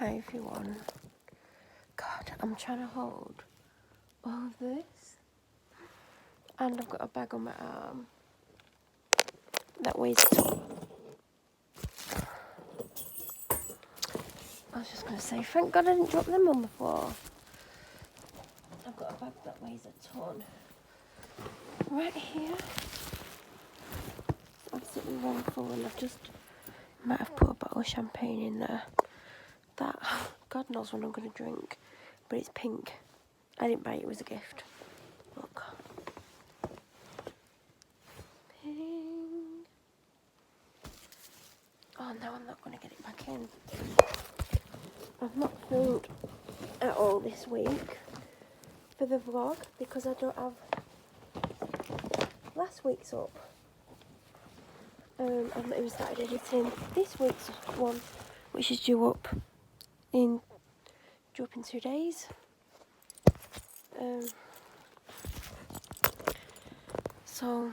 Hi everyone. God, I'm trying to hold all of this, and I've got a bag on my arm that weighs a ton. I was just going to say, thank God I didn't drop them on the floor. I've got a bag that weighs a ton. Right here. It's absolutely wrong full, and I've just might have put a bottle of champagne in there. That, God knows when I'm going to drink, but it's pink. I didn't buy it, it was a gift. Look. Pink. Oh, now I'm not going to get it back in. I've not filmed at all this week for the vlog because I don't have last week's up. I've not even started editing this week's one, which is due up in 2 days. So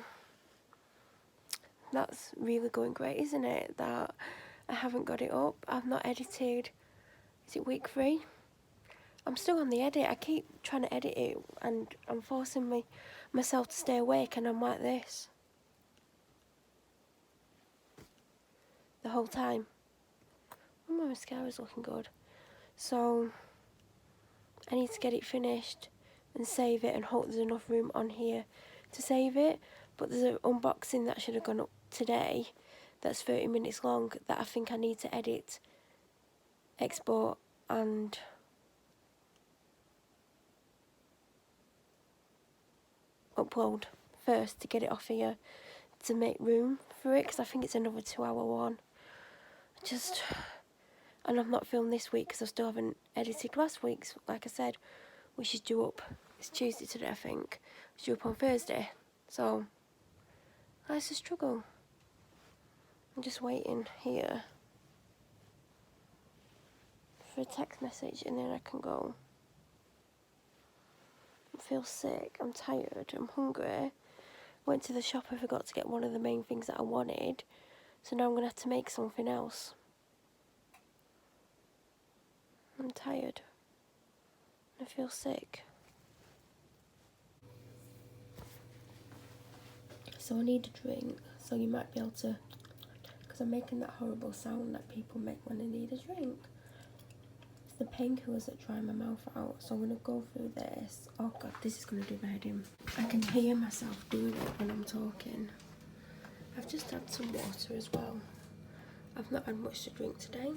that's really going great, isn't it? That I haven't got it up. I've not edited. Is it week 3? I'm still on the edit. I keep trying to edit it and I'm forcing myself to stay awake, and I'm like this the whole time. Oh, my mascara's looking good. So I need to get it finished and save it, and hope there's enough room on here to save it. But there's an unboxing that should have gone up today that's 30 minutes long that I think I need to edit, export and upload first to get it off here to make room for it, because I think it's another 2-hour one. And I've not filmed this week because I still haven't edited last week's, like I said, which is due up. It's Tuesday today, I think. It's due up on Thursday. So that's a struggle. I'm just waiting here for a text message and then I can go. I feel sick, I'm tired, I'm hungry. Went to the shop, I forgot to get one of the main things that I wanted. So now I'm going to have to make something else. I'm tired. I feel sick. So I need a drink, so you might be able to, because I'm making that horrible sound that people make when they need a drink. It's the painkillers that dry my mouth out, so I'm going to go through this. Oh God, this is going to do my head in. I can hear myself doing it when I'm talking. I've just had some water as well. I've not had much to drink today.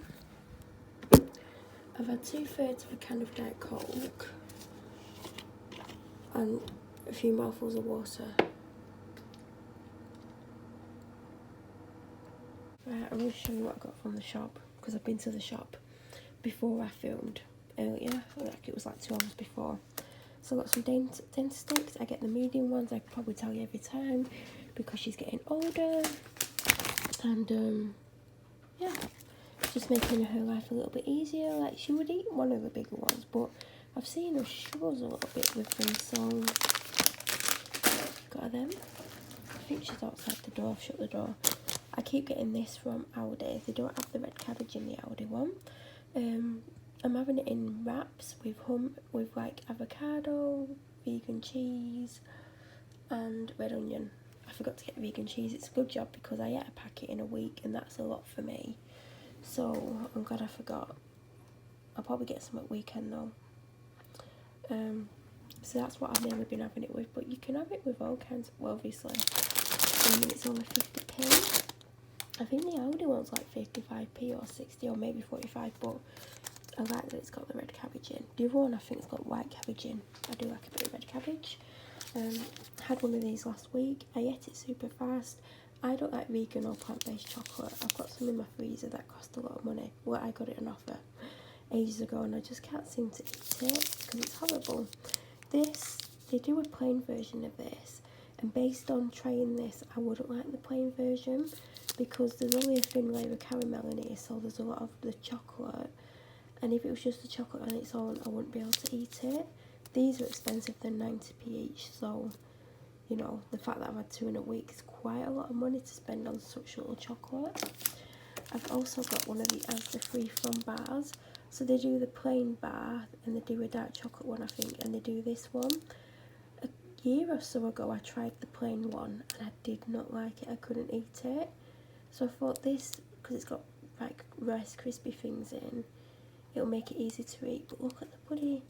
I've had 2/3 of a can of Diet Coke and a few mouthfuls of water. Right, I'm going to show you what I got from the shop, because I've been to the shop before I filmed earlier, like it was like 2 hours before. So I got some dentist sticks. I get the medium ones, I probably tell you every time, because she's getting older. And yeah, just making her life a little bit easier. Like, she would eat one of the bigger ones, but I've seen her struggles a little bit with them, so got them. I think she's outside the door. I've shut the door. I keep getting this from Aldi. They don't have the red cabbage in the Aldi one. I'm having it in wraps with like avocado, vegan cheese and red onion. I forgot to get vegan cheese. It's a good job because I ate a packet in a week and that's a lot for me. So I'm glad I forgot. I'll probably get some at weekend though. So that's what I've mainly been having it with, but you can have it with all kinds, well obviously. And it's only 50p. I think the Aldi one's like 55p or 60 or maybe 45, but I like that it's got the red cabbage in. The other one I think it's got white cabbage in. I do like a bit of red cabbage. Had one of these last week. I ate it super fast. I don't like vegan or plant-based chocolate. I've got some in my freezer that cost a lot of money. Well, I got it on offer ages ago and I just can't seem to eat it because it's horrible. They do a plain version of this, and based on trying this, I wouldn't like the plain version because there's only a thin layer of caramel in it, so there's a lot of the chocolate, and if it was just the chocolate on its own, I wouldn't be able to eat it. These are expensive, they're 90p each, so you know, the fact that I've had 2 in a week is quite a lot of money to spend on such little chocolate. I've also got one of the Asda free from bars. So they do the plain bar and they do a dark chocolate one, I think, and they do this one. A year or so ago I tried the plain one and I did not like it. I couldn't eat it. So I thought this, because it's got like Rice Krispie things in, it'll make it easy to eat. But look at the bloody,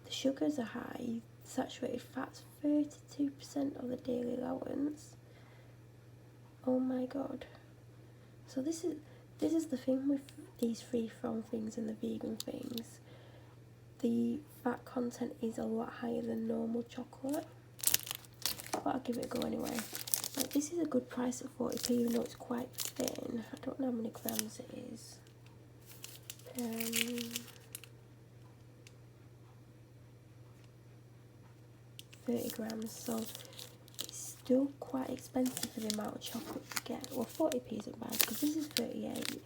the sugars are high, saturated fat's 32% of the daily allowance. Oh my god. So this is the thing with these free from things and the vegan things. The fat content is a lot higher than normal chocolate. But I'll give it a go anyway. Like, this is a good price at 40p, even though it's quite thin. I don't know how many grams it is. 30 grams, so it's still quite expensive for the amount of chocolate you get. Well, 40p isn't bad, because this is 38.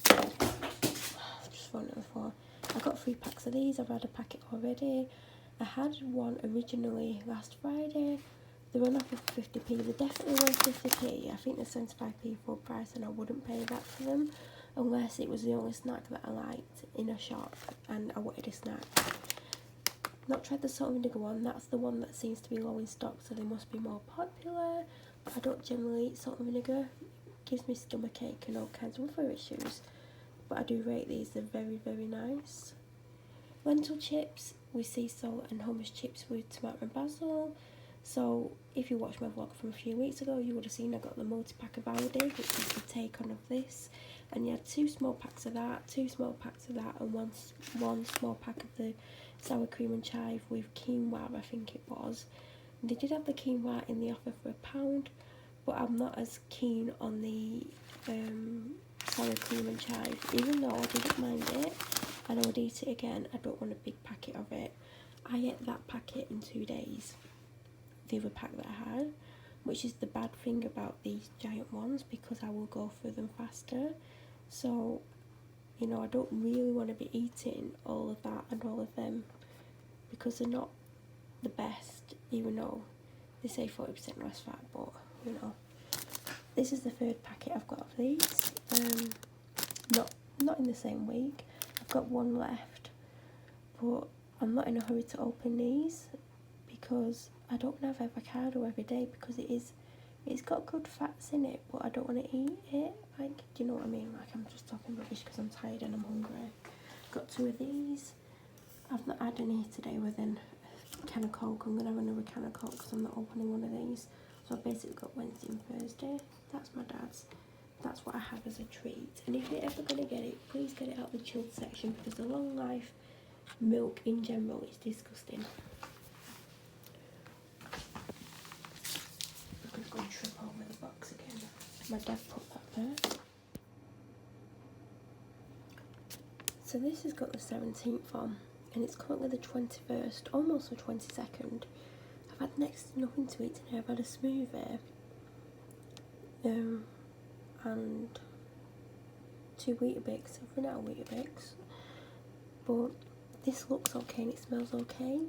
I've just thrown it on the floor. I got 3 packs of these. I've had a packet already. I had one originally last Friday. They're on offer for 50p. They're definitely worth 50p. I think they're 75p full price, and I wouldn't pay that for them unless it was the only snack that I liked in a shop and I wanted a snack. Not tried the salt and vinegar one. That's the one that seems to be low in stock, so they must be more popular. But I don't generally eat salt and vinegar. It gives me stomachache and all kinds of other issues. But I do rate these. They're very, very nice. Lentil chips with sea salt and hummus chips with tomato and basil. So if you watched my vlog from a few weeks ago, you would have seen I got the multi-pack of Aldi, which is the take on of this. And you had 2 small packs of that, 2 small packs of that, and one small pack of the sour cream and chive with quinoa, I think it was. They did have the quinoa in the offer for £1, but I'm not as keen on the sour cream and chive. Even though I didn't mind it and I would eat it again, I don't want a big packet of it. I ate that packet in 2 days. The other pack that I had, which is the bad thing about these giant ones, because I will go through them faster. So, you know, I don't really want to be eating all of that and all of them, because they're not the best, even though they say 40% less fat. But you know, this is the 3rd packet I've got of these. Not in the same week. I've got one left, but I'm not in a hurry to open these because I don't have avocado every day, because it's got good fats in it, but I don't want to eat it. Like, do you know what I mean? Like, I'm just talking rubbish because I'm tired and I'm hungry. Got 2 of these. I've not had any today within a can of Coke. I'm going to have another can of Coke because I'm not opening one of these. So I've basically got Wednesday and Thursday. That's my dad's. That's what I have as a treat. And if you're ever going to get it, please get it out of the chilled section, because the long life milk in general is disgusting. I'm going to go and trip over the box again. My dad put that there. So this has got the 17th on, and it's currently the 21st, almost the 22nd. I've had next to nothing to eat today. I've had a smoothie, and 2 Weetabix. I've run out of Weetabix, but this looks okay and it smells okay.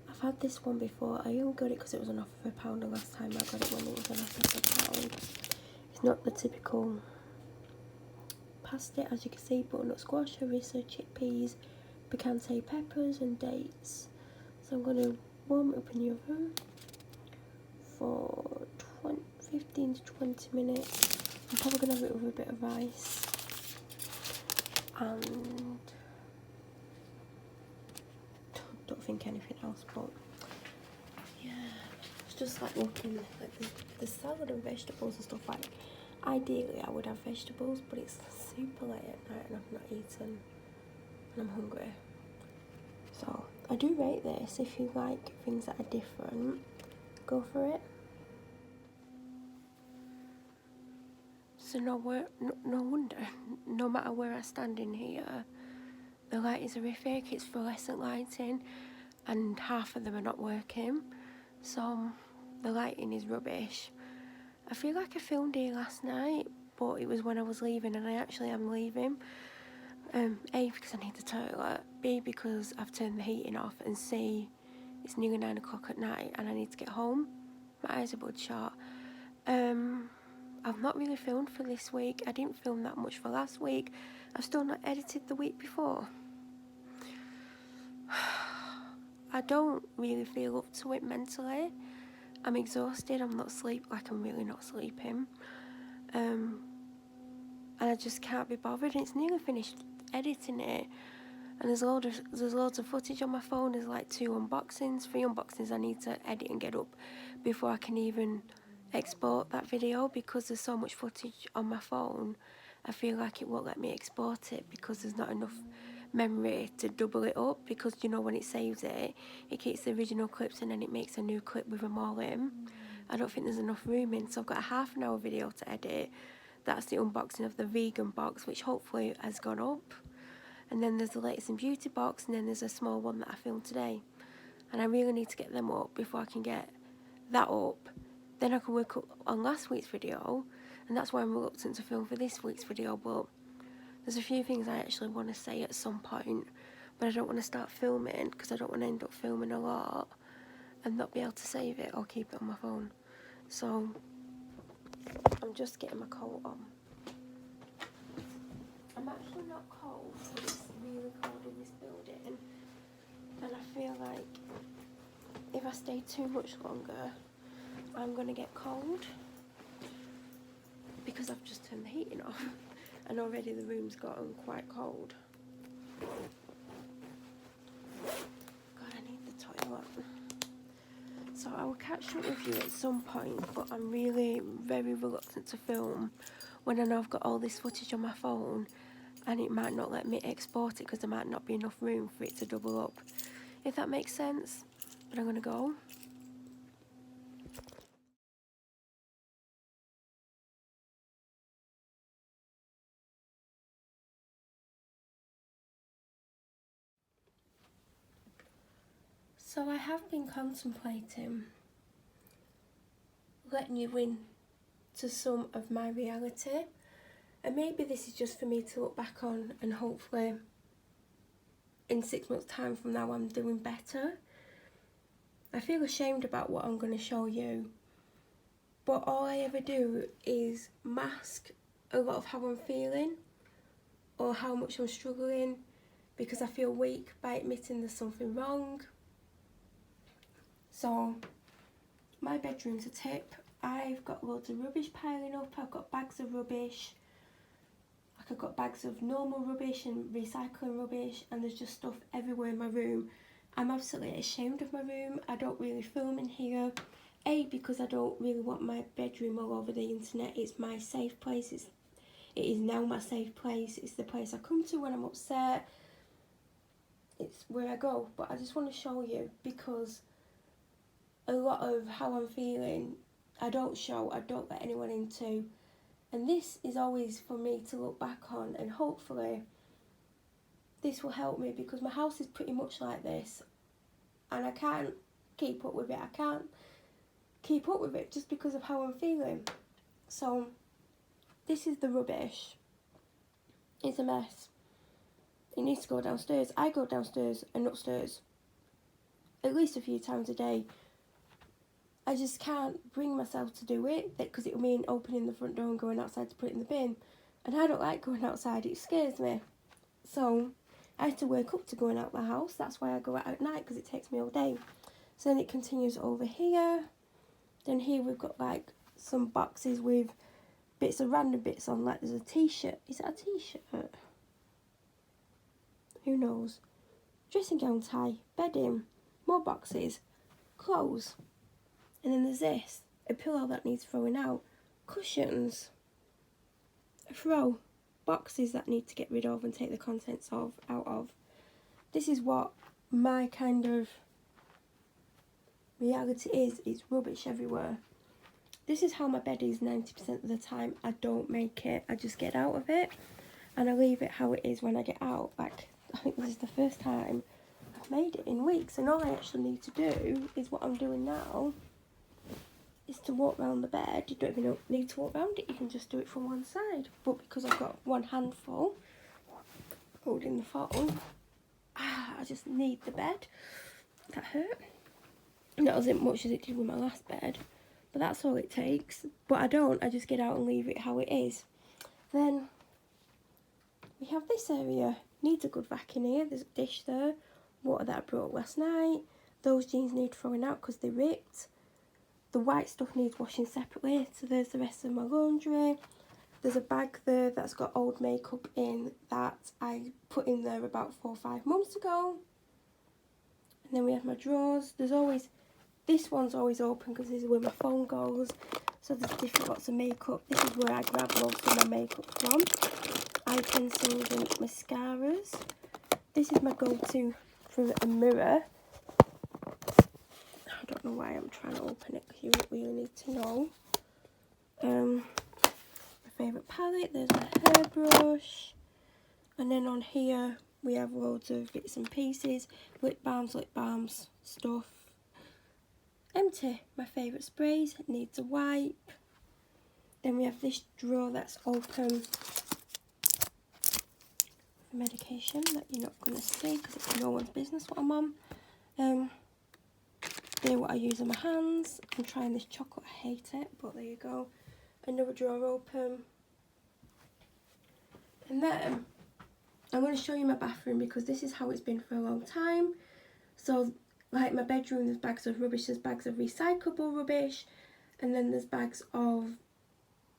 I've had this one before. I only got it because it was on offer for £1 the last time I got it, when it was on offer for £1. It's not the typical pasta, as you can see: butternut squash, harissa, chickpeas, picante peppers and dates. So I'm going to warm it up in the oven for 15 to 20 minutes. I'm probably going to have it with a bit of rice, and don't think anything else. But yeah, it's just like looking like the salad and vegetables and stuff. Like, ideally I would have vegetables, but it's super late at night and I've not eaten and I'm hungry. So I do rate this. If you like things that are different, go for it. So no wonder, no matter where I stand in here, the light is horrific. It's fluorescent lighting and half of them are not working. So the lighting is rubbish. I feel like I filmed here last night, but it was when I was leaving, and I actually am leaving. A, because I need the toilet. B, because I've turned the heating off. And C, it's nearly 9 o'clock at night and I need to get home. My eyes are bloodshot. I've not really filmed for this week. I didn't film that much for last week. I've still not edited the week before. I don't really feel up to it mentally. I'm exhausted, I'm really not sleeping. And I just can't be bothered. It's nearly finished editing it. And there's loads of footage on my phone. There's like 3 unboxings I need to edit and get up before I can even export that video, because there's so much footage on my phone. I feel like it won't let me export it because there's not enough memory to double it up, because you know when it saves it, it keeps the original clips and then it makes a new clip with them all in. I don't think there's enough room in, so I've got a half an hour video to edit. That's the unboxing of the vegan box, which hopefully has gone up. And then there's the latest in beauty box, and then there's a small one that I filmed today. And I really need to get them up before I can get that up. Then I can work up on last week's video, and that's why I'm reluctant to film for this week's video. But there's a few things I actually want to say at some point, but I don't want to start filming because I don't want to end up filming a lot and not be able to save it or keep it on my phone. So I'm just getting my coat on. I'm actually not cold, but it's really cold in this building, and I feel like if I stay too much longer, I'm going to get cold, because I've just turned the heating off, and already the room's gotten quite cold. God, I need the toilet. So I will catch up with you at some point, but I'm really very reluctant to film when I know I've got all this footage on my phone and it might not let me export it because there might not be enough room for it to double up, if that makes sense. But I'm going to go. So I have been contemplating letting you in to some of my reality, and maybe this is just for me to look back on and hopefully in 6 months time from now I'm doing better. I feel ashamed about what I'm going to show you, but all I ever do is mask a lot of how I'm feeling or how much I'm struggling, because I feel weak by admitting there's something wrong. So my bedroom's a tip. I've got loads of rubbish piling up. I've got bags of rubbish. Like, I've got bags of normal rubbish and recycling rubbish, and there's just stuff everywhere in my room. I'm absolutely ashamed of my room. I don't really film in here. A, because I don't really want my bedroom all over the internet. It's my safe place. It is now my safe place. It's the place I come to when I'm upset. It's where I go. But I just want to show you, because a lot of how I'm feeling I don't show, I don't let anyone into, and this is always for me to look back on, and hopefully this will help me, because my house is pretty much like this and I can't keep up with it. I can't keep up with it just because of how I'm feeling. So this is the rubbish. It's a mess. It needs to go downstairs. I go downstairs and upstairs at least a few times a day. I just can't bring myself to do it, because it will mean opening the front door and going outside to put it in the bin. And I don't like going outside, it scares me. So I have to wake up to going out my house. That's why I go out at night, because it takes me all day. So then it continues over here. Then here we've got like some boxes with bits of random bits on, like there's a t-shirt. Is that a t-shirt? Who knows? Dressing gown tie, bedding, more boxes, clothes. And then there's this, a pillow that needs throwing out, cushions, a throw, boxes that need to get rid of and take the contents out of. This is what my kind of reality is. It's rubbish everywhere. This is how my bed is 90% of the time. I don't make it, I just get out of it, and I leave it how it is when I get out. Like, I think this is the first time I've made it in weeks, and all I actually need to do is what I'm doing now, is to walk around the bed. You don't even need to walk around it, you can just do it from one side. But because I've got one handful holding the phone, I just need the bed. That hurt. Not as much as it did with my last bed, But that's all it takes. But I don't, I just get out and leave it how it is. Then we have this area. Needs a good vac in here. There's a dish there. Water that I brought last night. Those jeans need throwing out because they ripped. The white stuff needs washing separately. So there's the rest of my laundry. There's a bag there that's got old makeup in that I put in there about 4 or 5 months ago. And then we have my drawers. There's always, this one's always open because this is where my phone goes. So there's different lots of makeup. This is where I grab most of my makeup from. Eye pencils and mascaras. This is my go-to for a mirror. I don't know why I'm trying to open it because you really need to know. My favourite palette, there's my hairbrush. And then on here we have loads of bits and pieces. Lip balms, stuff. Empty. My favourite sprays, needs a wipe. Then we have this drawer that's open for medication that you're not going to see because it's no one's business what I'm on. There what I use on my hands. I'm trying this chocolate, I hate it, but there you go. Another drawer open. And then I'm going to show you my bathroom because this is how it's been for a long time. So like my bedroom, there's bags of rubbish, there's bags of recyclable rubbish, and then there's bags of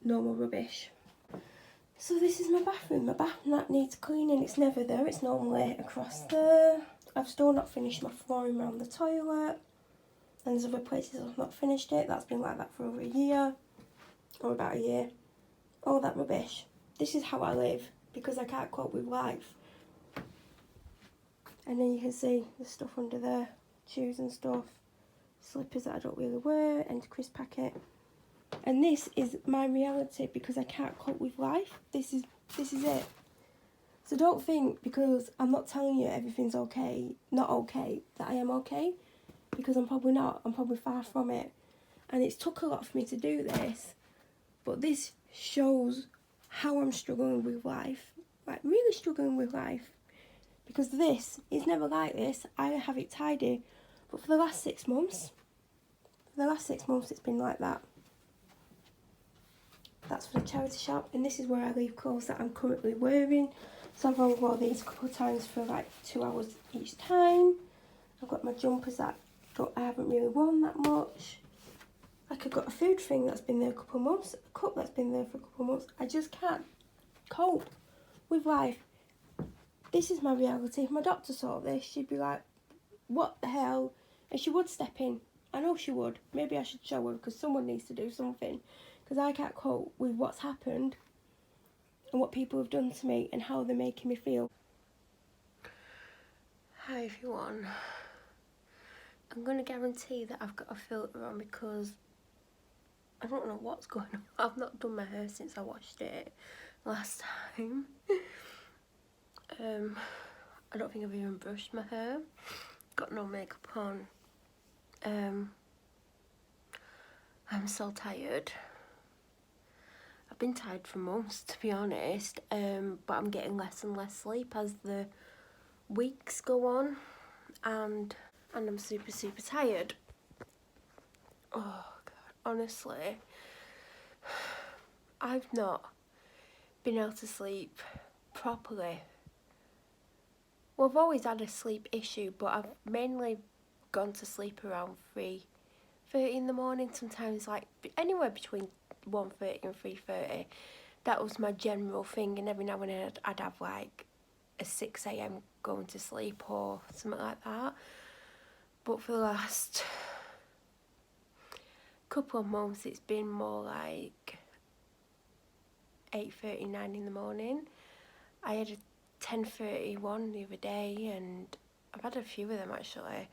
normal rubbish. So this is my bathroom. My bath mat needs cleaning. It's never there. It's normally across there. I've still not finished my flooring around the toilet. And there's other places I've not finished it. That's been like that for over a year. Or about a year. All that rubbish. This is how I live. Because I can't cope with life. And then you can see the stuff under there. Shoes and stuff. Slippers that I don't really wear. And a crisp packet. And this is my reality because I can't cope with life. This is it. So don't think because I'm not telling you everything's okay, not okay, that I am okay. Because I'm probably not. I'm probably far from it. And it's took a lot for me to do this. But this shows how I'm struggling with life. Like really struggling with life. Because this is never like this. I have it tidy. But for the last 6 months, it's been like that. That's for the charity shop, and this is where I leave clothes that I'm currently wearing. So I've only worn these a couple of times for like 2 hours each time. I've got my jumpers that I haven't really worn that much. Like I've got a food thing that's been there a couple of months, a cup that's been there for a couple of months. I just can't cope with life. This is my reality. If my doctor saw this, she'd be like, what the hell? And she would step in. I know she would. Maybe I should show her because someone needs to do something. Because I can't cope with what's happened and what people have done to me and how they're making me feel. Hi everyone. I'm going to guarantee that I've got a filter on because I don't know what's going on. I've not done my hair since I washed it last time. I don't think I've even brushed my hair. Got no makeup on. I'm so tired. I've been tired for months, to be honest, but I'm getting less and less sleep as the weeks go on, and I'm super tired. Oh God, honestly, I've not been able to sleep properly. Well, I've always had a sleep issue, but I've mainly gone to sleep around 3:30 in the morning, sometimes like anywhere between 1:30 and 3:30. That was my general thing, and every now and then I'd have like a 6 a.m. going to sleep or something like that. But for the last couple of months it's been more like 8:30, 9 in the morning. I had a 10:31 the other day, and I've had a few of them actually.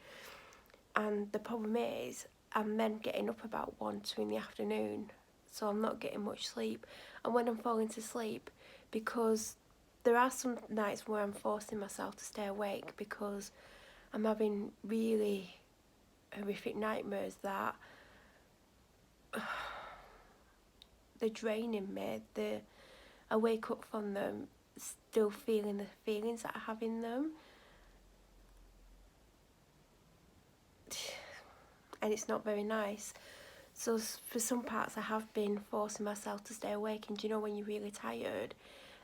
And the problem is I'm then getting up about 1, 2 in the afternoon, so I'm not getting much sleep. And when I'm falling to sleep, because there are some nights where I'm forcing myself to stay awake because I'm having really horrific nightmares that they're draining me. I wake up from them still feeling the feelings that I have in them. And it's not very nice. So for some parts I have been forcing myself to stay awake, and do you know when you're really tired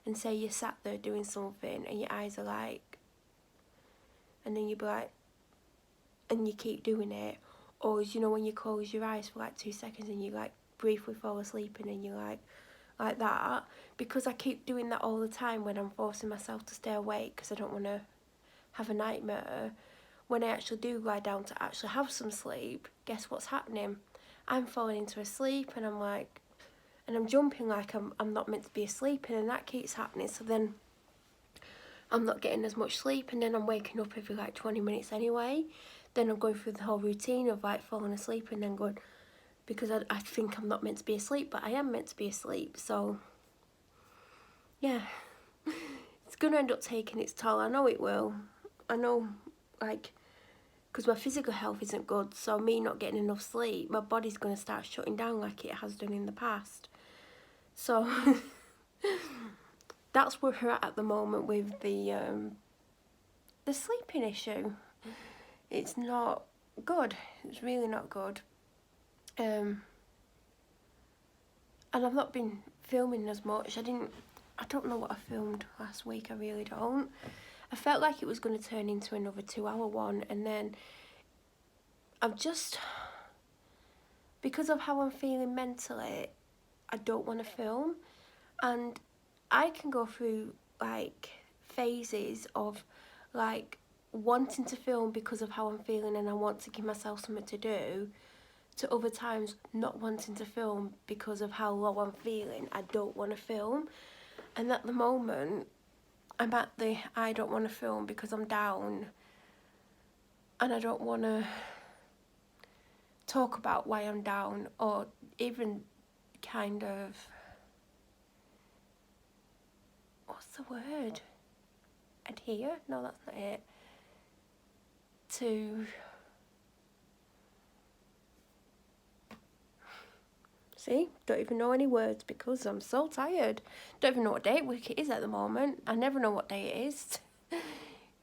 and say you're sat there doing something and your eyes are like, and then you'd be like, and you keep doing it, or you know when you close your eyes for like 2 seconds and you like briefly fall asleep and then you're like that, because I keep doing that all the time when I'm forcing myself to stay awake because I don't want to have a nightmare. When I actually do lie down to actually have some sleep, guess what's happening? I'm falling into a sleep and I'm like, and I'm jumping like I'm not meant to be asleep, and then that keeps happening, so then I'm not getting as much sleep, and then I'm waking up every like 20 minutes anyway. Then I'm going through the whole routine of like falling asleep and then going, because I think I'm not meant to be asleep, but I am meant to be asleep. So yeah, it's going to end up taking its toll. I know it will. I know, like, because my physical health isn't good, so me not getting enough sleep, my body's going to start shutting down like it has done in the past. So that's where we're at the moment with the sleeping issue. It's not good. It's really not good. And I've not been filming as much. I don't know what I filmed last week, I really don't. I felt like it was going to turn into another 2-hour one, and then I've just, because of how I'm feeling mentally, I don't want to film. And I can go through like phases of like wanting to film because of how I'm feeling and I want to give myself something to do, to other times not wanting to film because of how low I'm feeling. I don't want to film. And at the moment, I'm at the I don't want to film because I'm down and I don't want to talk about why I'm down, or even kind of, what's the word? Adhere? No, that's not it. To see, don't even know any words because I'm so tired. Don't even know what day week it is at the moment. I never know what day it is.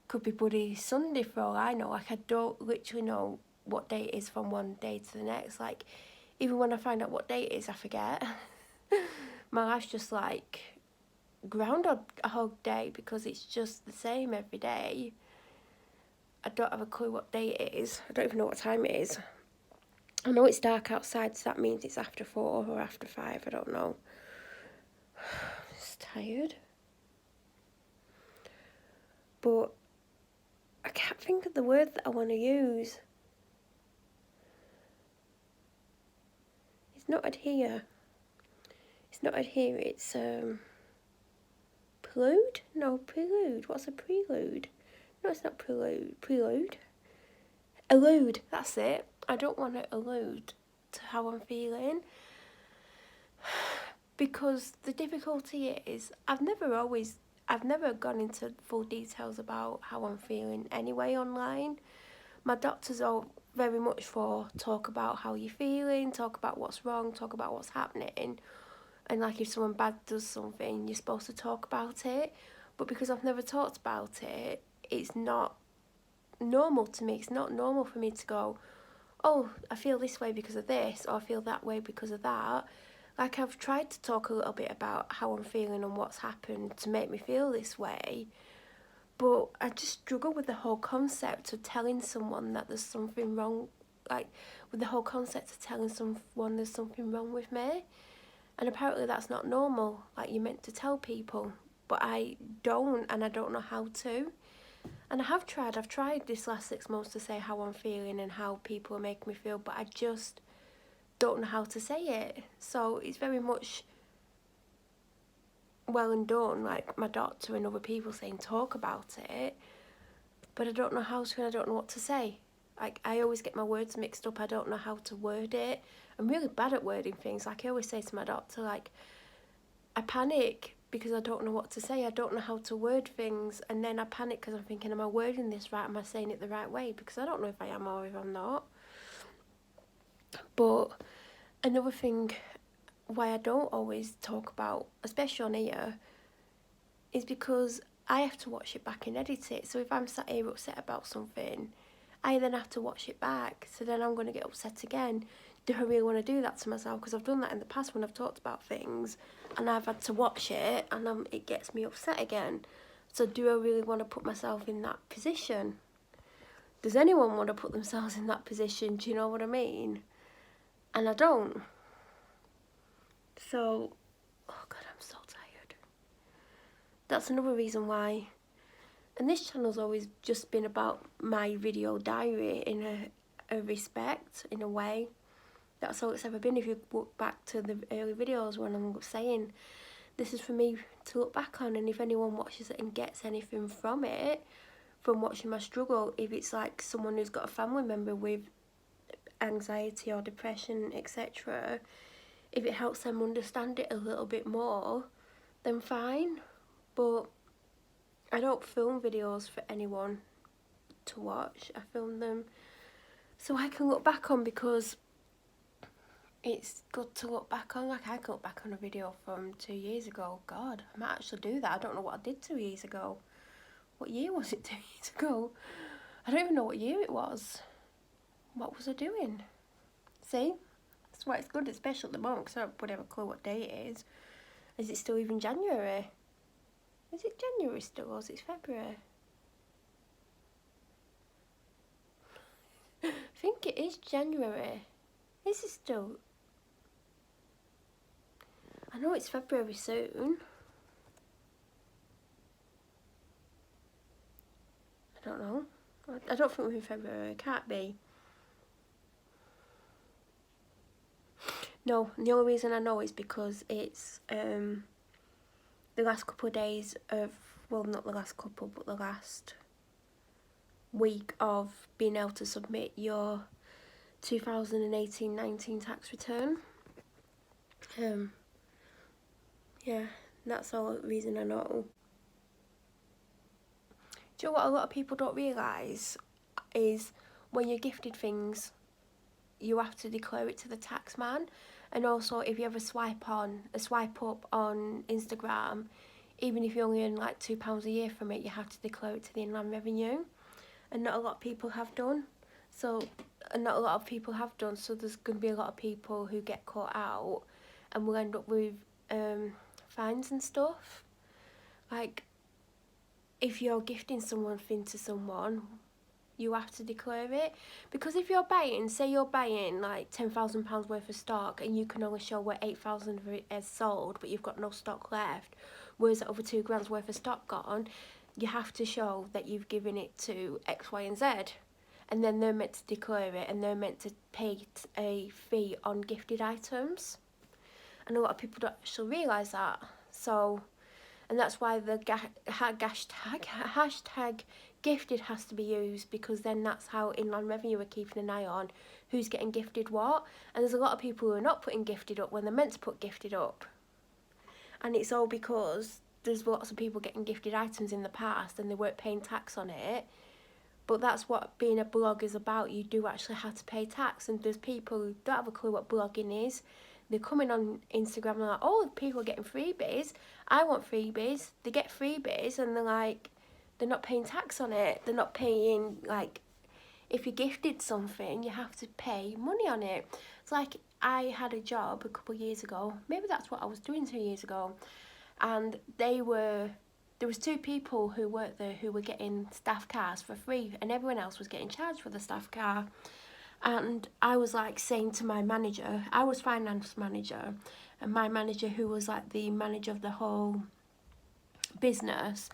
Could be bloody Sunday for all I know. Like, I don't literally know what day it is from one day to the next. Like, even when I find out what day it is, I forget. My life's just like Groundhog Day because it's just the same every day. I don't have a clue what day it is. I don't even know what time it is. I know it's dark outside, so that means it's after 4 or after 5, I don't know. I'm just tired. But I can't think of the word that I want to use. It's not adhere. It's not adhere, it's prelude? No, prelude. What's a prelude? No, it's not prelude. Prelude? Allude, that's it. I don't want to allude to how I'm feeling, because the difficulty is I've never gone into full details about how I'm feeling anyway online. My doctors are very much for talk about how you're feeling, talk about what's wrong, talk about what's happening, and like if someone bad does something, you're supposed to talk about it. But because I've never talked about it, it's not normal to me. It's not normal for me to go, oh, I feel this way because of this, or I feel that way because of that. Like, I've tried to talk a little bit about how I'm feeling and what's happened to make me feel this way, but I just struggle with the whole concept of telling someone that there's something wrong, like, with the whole concept of telling someone there's something wrong with me. And apparently that's not normal, like, you're meant to tell people, but I don't, and I don't know how to. And I've tried this last 6 months to say how I'm feeling and how people are making me feel, but I just don't know how to say it. So it's very much well and done, like my doctor and other people saying talk about it, but I don't know how to, and I don't know what to say. Like, I always get my words mixed up. I don't know how to word it. I'm really bad at wording things. Like, I always say to my doctor, like, I panic because I don't know what to say. I don't know how to word things, and then I panic because I'm thinking, am I wording this right? Am I saying it the right way? Because I don't know if I am or if I'm not. But another thing why I don't always talk about, especially on here, is because I have to watch it back and edit it. So if I'm sat here upset about something, I then have to watch it back. So then I'm going to get upset again. do I really want to do that to myself? Because I've done that in the past when I've talked about things and I've had to watch it and it gets me upset again. So do I really want to put myself in that position? Does anyone want to put themselves in that position? Do you know what I mean? And I don't. So, oh God, I'm so tired. That's another reason why. And this channel's always just been about my video diary in a respect, in a way. That's all it's ever been. If you look back to the early videos when I'm saying this is for me to look back on, and if anyone watches it and gets anything from it, from watching my struggle, if it's like someone who's got a family member with anxiety or depression, etc., if it helps them understand it a little bit more, then fine. But I don't film videos for anyone to watch. I film them so I can look back on, because it's good to look back on. Like, I can look back on a video from 2 years ago. God, I might actually do that. I don't know what I did 2 years ago. What year was it 2 years ago? I don't even know what year it was. What was I doing? See? That's why it's good, especially at the moment, because I don't have a clue what day it is. Is it still even January? Is it January still, or is it February? I think it is January. Is it still? I know it's February soon. I don't know. I don't think we're in February. It can't be. No, the only reason I know is because it's the last couple of days of, well, not the last couple, but the last week of being able to submit your 2018-19 tax return. Yeah, that's the only reason I know. Do you know what a lot of people don't realise is when you're gifted things, you have to declare it to the tax man. And also, if you ever swipe up on Instagram, even if you only earn like £2 a year from it, you have to declare it to the Inland Revenue. And not a lot of people have done. So there's going to be a lot of people who get caught out and will end up with fines and stuff. Like, if you're gifting something to someone, you have to declare it. Because if you're buying, say you're buying like £10,000 worth of stock and you can only show where 8,000 of it is sold, but you've got no stock left, whereas over 2 grand's worth of stock gone, you have to show that you've given it to X, Y and Z. And then they're meant to declare it, and they're meant to pay a fee on gifted items. And a lot of people don't actually realise that. So, and that's why the hashtag gifted has to be used, because then that's how Inland Revenue are keeping an eye on who's getting gifted what. And there's a lot of people who are not putting gifted up when they're meant to put gifted up. And it's all because there's lots of people getting gifted items in the past and they weren't paying tax on it. But that's what being a blog is about. You do actually have to pay tax. And there's people who don't have a clue what blogging is. They're coming on Instagram and they're like, oh, people are getting freebies. I want freebies. They get freebies and they're like, they're not paying tax on it. They're not paying, like, if you're gifted something, you have to pay money on it. It's like, I had a job a couple of years ago. Maybe that's what I was doing 2 years ago. And there was 2 people who worked there who were getting staff cars for free, and everyone else was getting charged for the staff car. And I was like saying to my manager, I was finance manager, and my manager, who was like the manager of the whole business,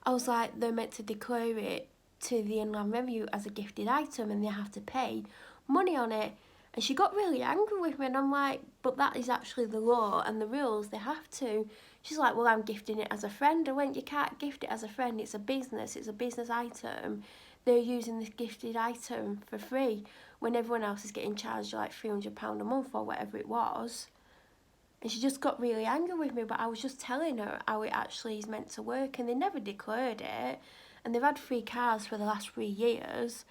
I was like, they're meant to declare it to the Inland Revenue as a gifted item and they have to pay money on it. And she got really angry with me, and I'm like, but that is actually the law and the rules, they have to. She's like, well, I'm gifting it as a friend. I went, you can't gift it as a friend, it's a business item. They're using this gifted item for free when everyone else is getting charged like £300 a month or whatever it was. And she just got really angry with me, but I was just telling her how it actually is meant to work, and they never declared it. And they've had free cars for the last 3 years,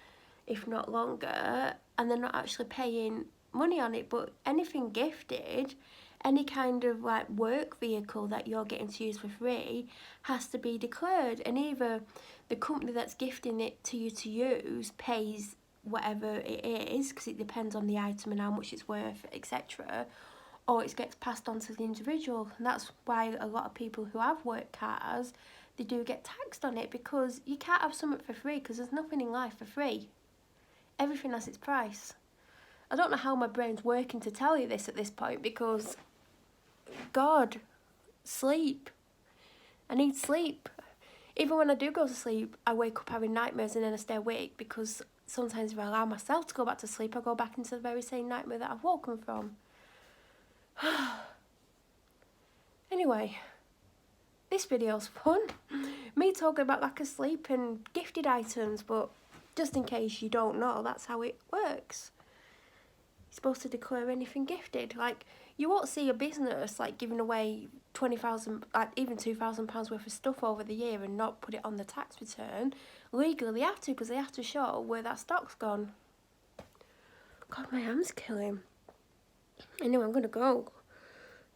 if not longer, and they're not actually paying money on it. But anything gifted, any kind of like work vehicle that you're getting to use for free, has to be declared. And either the company that's gifting it to you to use pays whatever it is, because it depends on the item and how much it's worth, etc., or it gets passed on to the individual. And that's why a lot of people who have work cars, they do get taxed on it, because you can't have something for free, because there's nothing in life for free. Everything has its price. I don't know how my brain's working to tell you this at this point, because God, sleep. I need sleep. Even when I do go to sleep, I wake up having nightmares and then I stay awake, because sometimes if I allow myself to go back to sleep, I go back into the very same nightmare that I've woken from. Anyway, this video's fun. Me talking about lack of sleep and gifted items, but just in case you don't know, that's how it works. You're supposed to declare anything gifted. Like, you won't see a business like giving away 20,000, like even £2,000 worth of stuff over the year and not put it on the tax return. Legally, they have to, because they have to show where that stock's gone. God, my hand's killing. Anyway, I'm gonna go.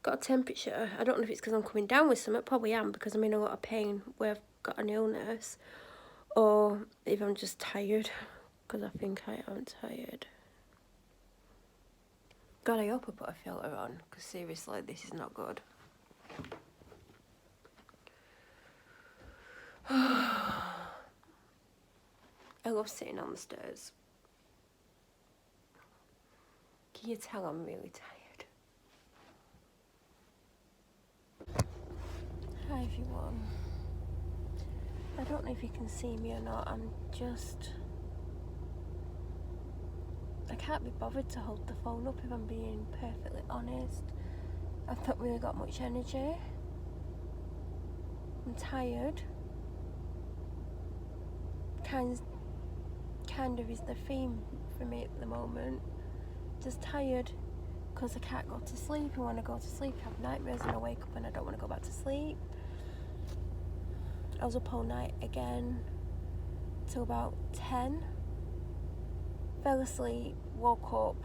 Got a temperature. I don't know if it's because I'm coming down with something. Probably am, because I'm in a lot of pain where I've got an illness, or if I'm just tired, because I think I am tired. God, I hope I put a filter on, because seriously, this is not good. I love sitting on the stairs. Can you tell I'm really tired? Hi everyone. I don't know if you can see me or not. I can't be bothered to hold the phone up, if I'm being perfectly honest. I've not really got much energy. I'm tired. Kind of is the theme for me at the moment. Just tired, because I can't go to sleep, and when I go to sleep I have nightmares and I wake up and I don't want to go back to sleep. I was up all night again till about 10. Fell asleep, woke up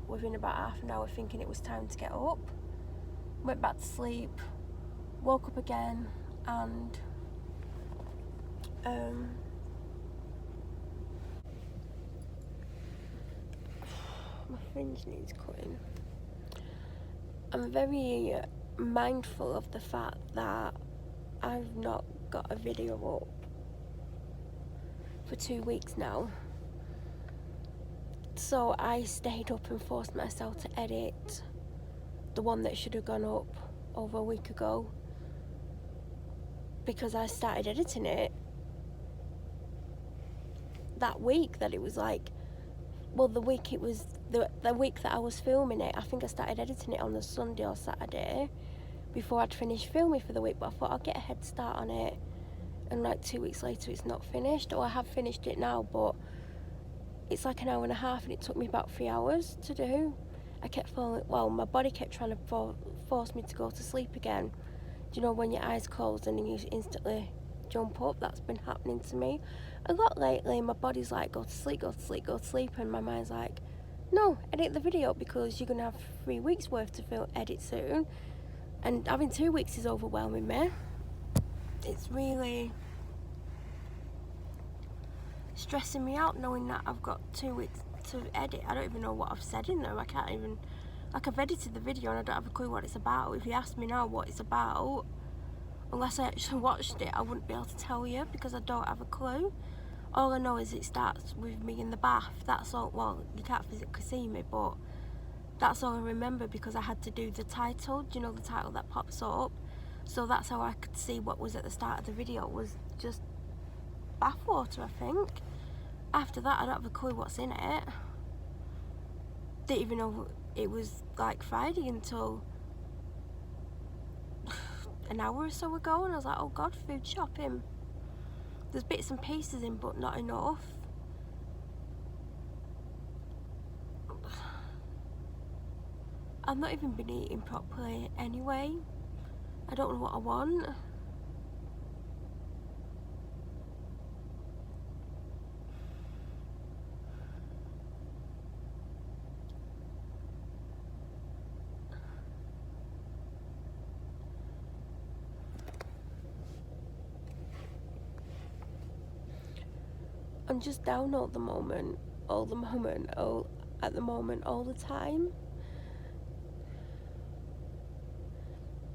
within about half an hour thinking it was time to get up. Went back to sleep, woke up again, and my fringe needs cutting. I'm very mindful of the fact that I've not got a video up for 2 weeks now. So I stayed up and forced myself to edit the one that should have gone up over a week ago, because I started editing it that week that it was like, well, the week it was, the week that I was filming it, I think I started editing it on the Sunday or Saturday before I'd finished filming for the week, but I thought I'll get a head start on it, and like 2 weeks later it's not finished, or I have finished it now, but it's like an hour and a half and it took me about 3 hours to do. I kept falling, well, my body kept trying to force me to go to sleep again. Do you know when your eyes close and then you instantly jump up? That's been happening to me a lot lately. My body's like, go to sleep, go to sleep, go to sleep, and my mind's like, no, edit the video, because you're gonna have 3 weeks worth to edit soon, and having 2 weeks is overwhelming me. It's really stressing me out knowing that I've got 2 weeks to edit. I don't even know what I've said in there. I can't even, like, I've edited the video and I don't have a clue what it's about. If you ask me now what it's about, unless I actually watched it, I wouldn't be able to tell you, because I don't have a clue. All I know is it starts with me in the bath. That's all. Well, you can't physically see me, but that's all I remember, because I had to do the title. Do you know the title that pops up? So that's how I could see what was at the start of the video. It was just bath water, I think. After that, I don't have a clue what's in it. Didn't even know it was like Friday until an hour or so ago, and I was like, oh God, food shopping. There's bits and pieces in, but not enough. I've not even been eating properly anyway. I don't know what I want. I'm just down at the moment. all the moment, at the moment, all the time.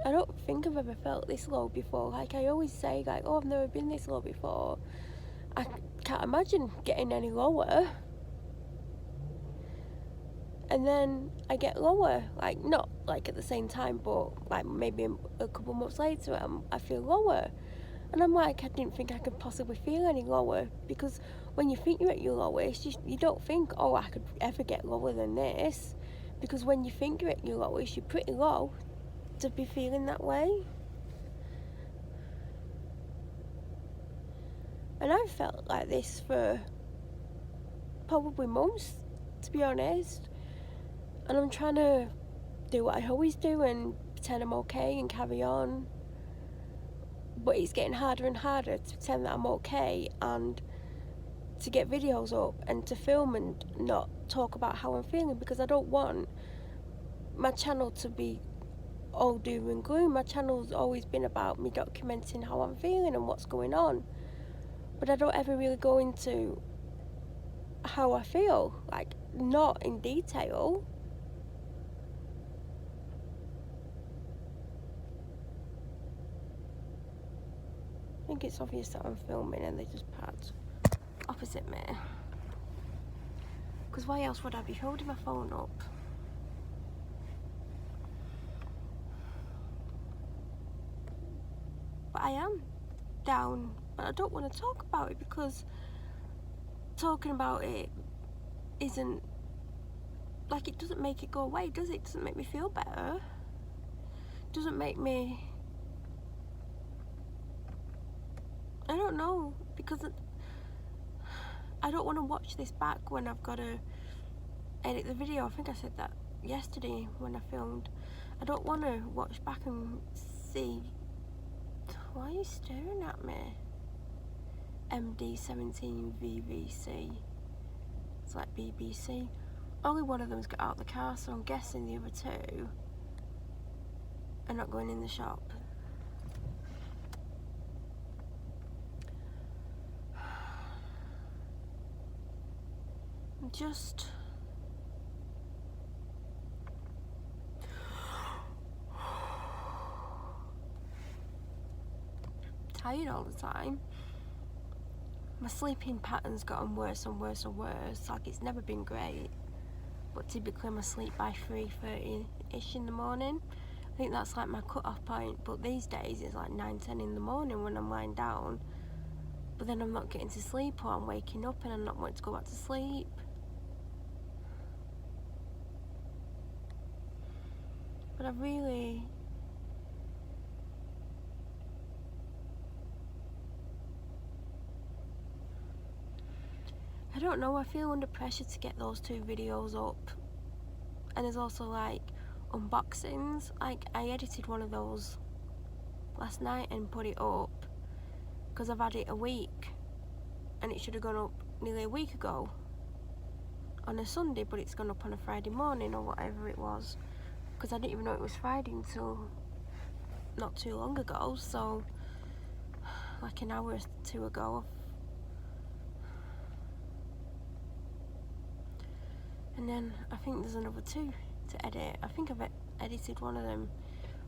I don't think I've ever felt this low before. Like, I always say, like, oh, I've never been this low before. I can't imagine getting any lower. And then I get lower, like, not like at the same time, but like maybe a couple months later, I feel lower. And I'm like, I didn't think I could possibly feel any lower, because when you think you're at your lowest, you don't think, oh, I could ever get lower than this, because when you think you're at your lowest, you're pretty low to be feeling that way. And I've felt like this for probably months, to be honest. And I'm trying to do what I always do and pretend I'm okay and carry on. But it's getting harder and harder to pretend that I'm okay and to get videos up and to film and not talk about how I'm feeling, because I don't want my channel to be all doom and gloom. My channel's always been about me documenting how I'm feeling and what's going on. But I don't ever really go into how I feel, like, not in detail. I think it's obvious that I'm filming and they just parked opposite me. Because why else would I be holding my phone up? But I am down, but I don't want to talk about it, because talking about it isn't, like, it doesn't make it go away, does it? It doesn't make me feel better. It doesn't make me, I don't know, because I don't want to watch this back when I've got to edit the video. I think I said that yesterday when I filmed. I don't want to watch back and see. Why are you staring at me? MD17 VVC. It's like BBC. Only one of them's got out the car, so I'm guessing the other two are not going in the shop. I'm just tired all the time. My sleeping pattern's gotten worse and worse and worse. Like, it's never been great, but typically I'm asleep by 3:30ish in the morning. I think that's like my cut-off point, but these days it's like 9-10 in the morning when I'm lying down, but then I'm not getting to sleep, or I'm waking up and I'm not wanting to go back to sleep. But I don't know, I feel under pressure to get those 2 videos up. And there's also like unboxings. Like, I edited one of those last night and put it up because I've had it a week, and it should have gone up nearly a week ago on a Sunday, but it's gone up on a Friday morning or whatever it was, because I didn't even know it was Friday until not too long ago. So like an hour or 2 ago. And then I think there's another 2 to edit. I think I've edited one of them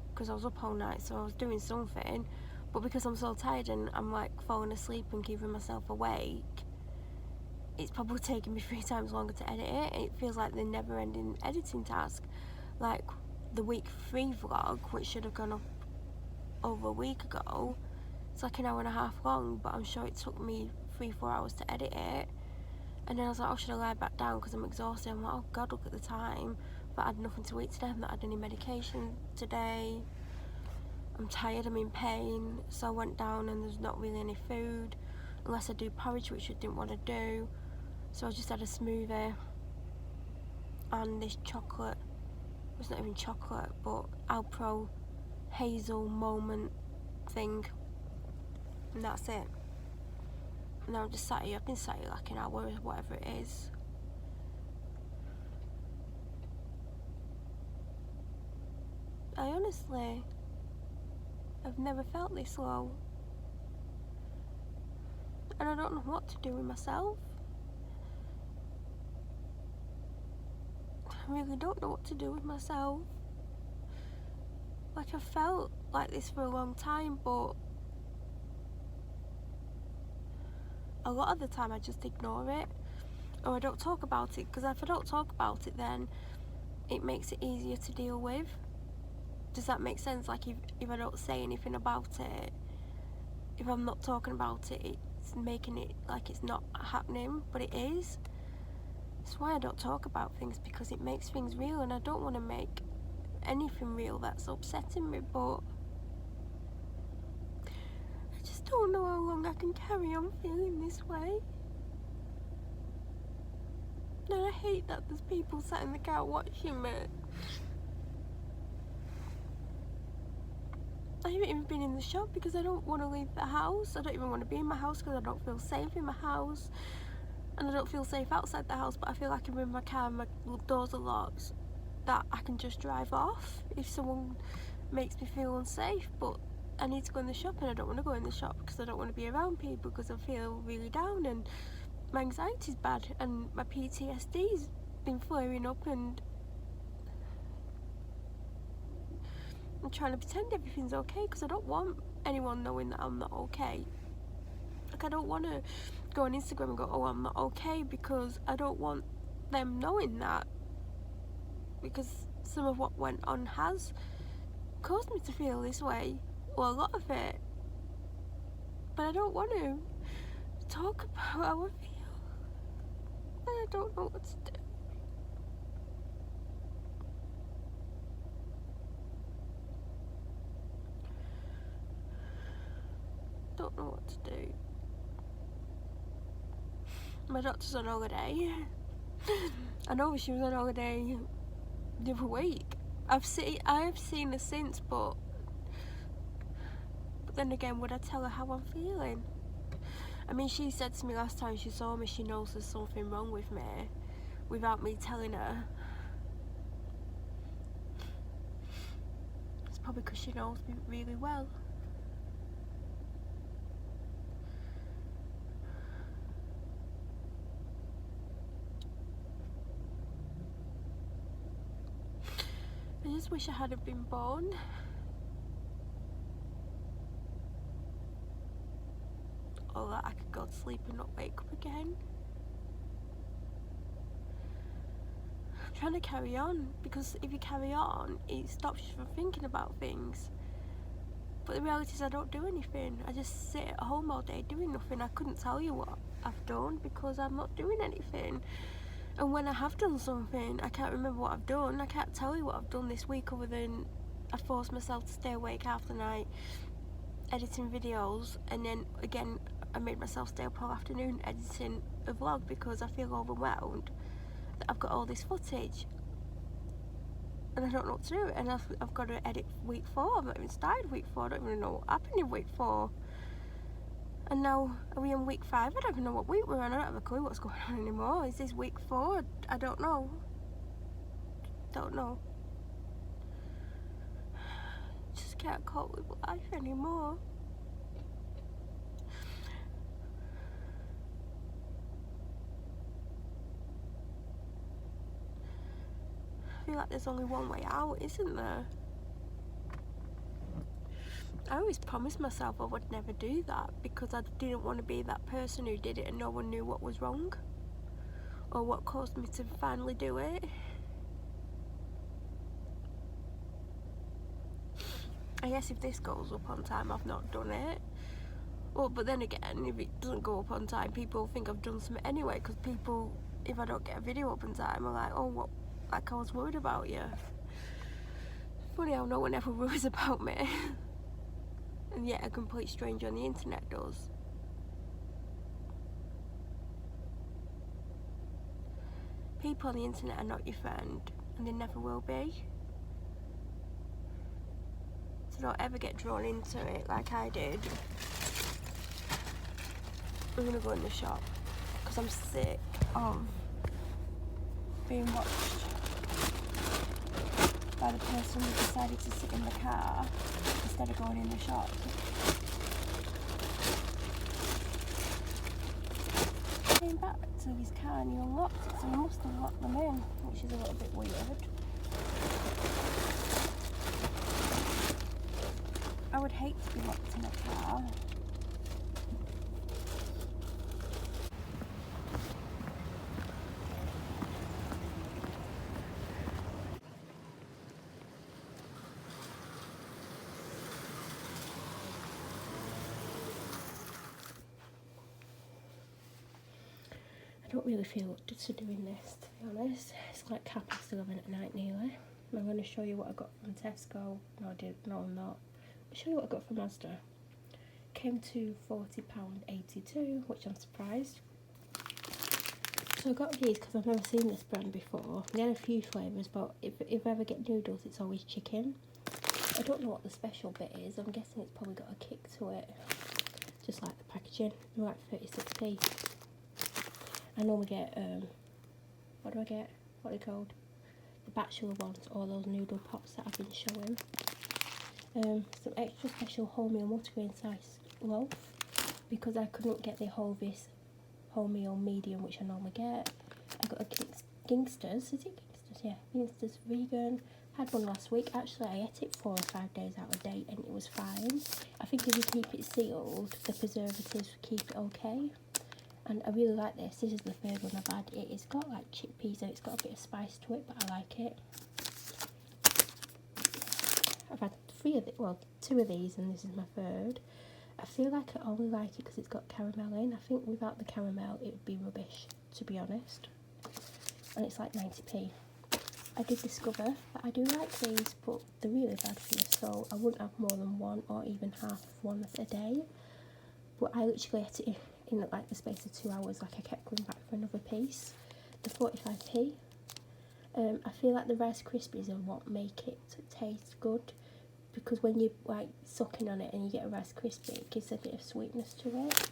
because I was up all night, so I was doing something. But because I'm so tired and I'm like falling asleep and keeping myself awake, it's probably taking me 3 times longer to edit it. It feels like the never-ending editing task. Like the week 3 vlog, which should have gone up over a week ago, it's like an hour and a half long, but I'm sure it took me 3-4 hours to edit it. And then I was like, oh, should I lie back down because I'm exhausted? I'm like, oh God, look at the time. But I had nothing to eat today. I've not had any medication today. I'm tired, I'm in pain. So I went down and there's not really any food, unless I do porridge, which I didn't want to do. So I just had a smoothie and this chocolate. It's not even chocolate, but Alpro hazel moment thing. And that's it. Now I'm just sat here. I've been sat here like an hour or whatever it is. I honestly, I've never felt this low. And I don't know what to do with myself. I really don't know what to do with myself. Like, I've felt like this for a long time, but a lot of the time I just ignore it, or I don't talk about it, because if I don't talk about it, then it makes it easier to deal with. Does that make sense? Like, if I don't say anything about it, if I'm not talking about it, it's making it like it's not happening, but it is. That's why I don't talk about things, because it makes things real, and I don't want to make anything real that's upsetting me, but I just don't know how long I can carry on feeling this way. And I hate that there's people sat in the car watching me. I haven't even been in the shop because I don't want to leave the house. I don't even want to be in my house because I don't feel safe in my house. And I don't feel safe outside the house, but I feel like I'm in my car and my doors are locked, that I can just drive off if someone makes me feel unsafe. But I need to go in the shop, and I don't want to go in the shop because I don't want to be around people, because I feel really down and my anxiety's bad and my PTSD's been flaring up, and I'm trying to pretend everything's okay because I don't want anyone knowing that I'm not okay. Like, I don't want to go on Instagram and go, oh, I'm not okay, because I don't want them knowing that, because some of what went on has caused me to feel this way, or a lot of it. But I don't want to talk about how I feel, and I don't know what to do. Don't know what to do. My doctor's on holiday. I know she was on holiday the other week. I've seen her since, but then again, would I tell her how I'm feeling? I mean, she said to me last time she saw me, she knows there's something wrong with me, without me telling her. It's probably because she knows me really well. I just wish I hadn't been born. Or that I could go to sleep and not wake up again. I'm trying to carry on, because if you carry on, it stops you from thinking about things. But the reality is I don't do anything. I just sit at home all day doing nothing. I couldn't tell you what I've done because I'm not doing anything. And when I have done something, I can't remember what I've done. I can't tell you what I've done this week, other than I forced myself to stay awake half the night editing videos, and then again I made myself stay up all afternoon editing a vlog because I feel overwhelmed that I've got all this footage and I don't know what to do, and I've got to edit week 4. I've not even started week 4. I don't even know what happened in week 4. And now, are we in week 5? I don't even know what week we're on. I don't have a clue what's going on anymore. Is this week 4? I don't know. Don't know. Just can't cope with life anymore. I feel like there's only one way out, isn't there? I always promised myself I would never do that, because I didn't want to be that person who did it and no one knew what was wrong or what caused me to finally do it. I guess if this goes up on time, I've not done it. Well, but then again, if it doesn't go up on time, people think I've done something anyway, because people, if I don't get a video up on time, are like, oh, what, like I was worried about you. Funny how no one ever worries about me. And yet a complete stranger on the internet does. People on the internet are not your friend, and they never will be. So don't ever get drawn into it like I did. I'm gonna go in the shop because I'm sick of being watched by the person who decided to sit in the car instead of going in the shop. Came back. to his car and he unlocked it, so he must have locked them in, which is a little bit weird. I would hate to be locked in a car. I don't really feel up to doing this, to be honest. It's like 11:30 at night nearly. I'm going to show you what I got from Tesco. No, I didn't. No, I'm not. I'll show you what I got from Asda. Came to £40.82, which I'm surprised. So I got these because I've never seen this brand before. They had a few flavours, but if I ever get noodles, it's always chicken. I don't know what the special bit is. I'm guessing it's probably got a kick to it. Just like the packaging. They're like 36p. I normally get, what do I get? What are they called? The bachelor ones, or those noodle pots that I've been showing. Some extra special wholemeal multigrain slice loaf, because I couldn't get the wholemeal medium, which I normally get. I got a Gingsters, is it Gingsters? Yeah, Gingsters vegan. Had one last week. Actually, I ate it 4 or 5 days out of date and it was fine. I think if you keep it sealed, the preservatives keep it okay. And I really like this. This is the third one I've had. It's got like chickpeas and it's got a bit of spice to it, but I like it. I've had 2 of these and this is my third. I feel like I only like it because it's got caramel in. I think without the caramel it would be rubbish, to be honest. And it's like 90p. I did discover that I do like these, but they're really bad for you, so I wouldn't have more than one or even half of one a day. But I literally ate it in like the space of 2 hours. Like I kept going back for another piece. The 45p. I feel like the Rice Krispies are what make it taste good, because when you like sucking on it and you get a Rice Krispie, it gives a bit of sweetness to it.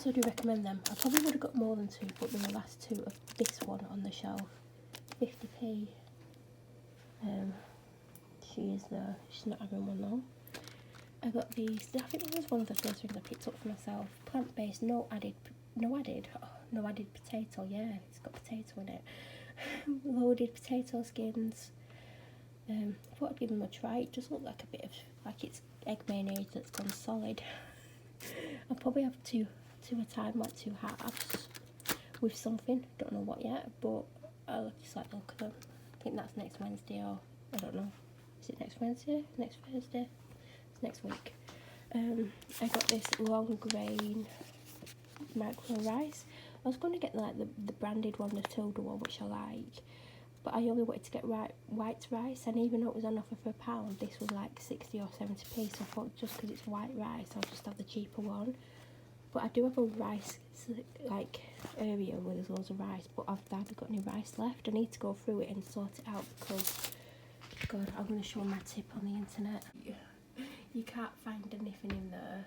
So I do recommend them. I probably would have got more than 2, but they were the last 2 of this one on the shelf. 50p. She is there. She's not having one though. I got these. I think that was one of the first things I picked up for myself. Plant-based, no added potato. Yeah, it's got potato in it. Loaded potato skins. I thought I'd give them a try. It does look like a bit of like it's egg mayonnaise that's gone solid. I'll probably have two a time, like 2 halves with something. Don't know what yet, but I'll just like look at them. I think that's next Wednesday, or I don't know. Is it next Wednesday? Next Thursday? It's next week. I got this long grain micro rice. I was going to get like the branded one, the Tilda one, which I like, but I only wanted to get white rice, and even though it was on offer for £1, this was like 60 or 70p, so I thought just because it's white rice I'll just have the cheaper one. But I do have a rice like area where there's loads of rice, but I've hardly got any rice left. I need to go through it and sort it out because, God, I'm going to show my tip on the internet. You can't find anything in there,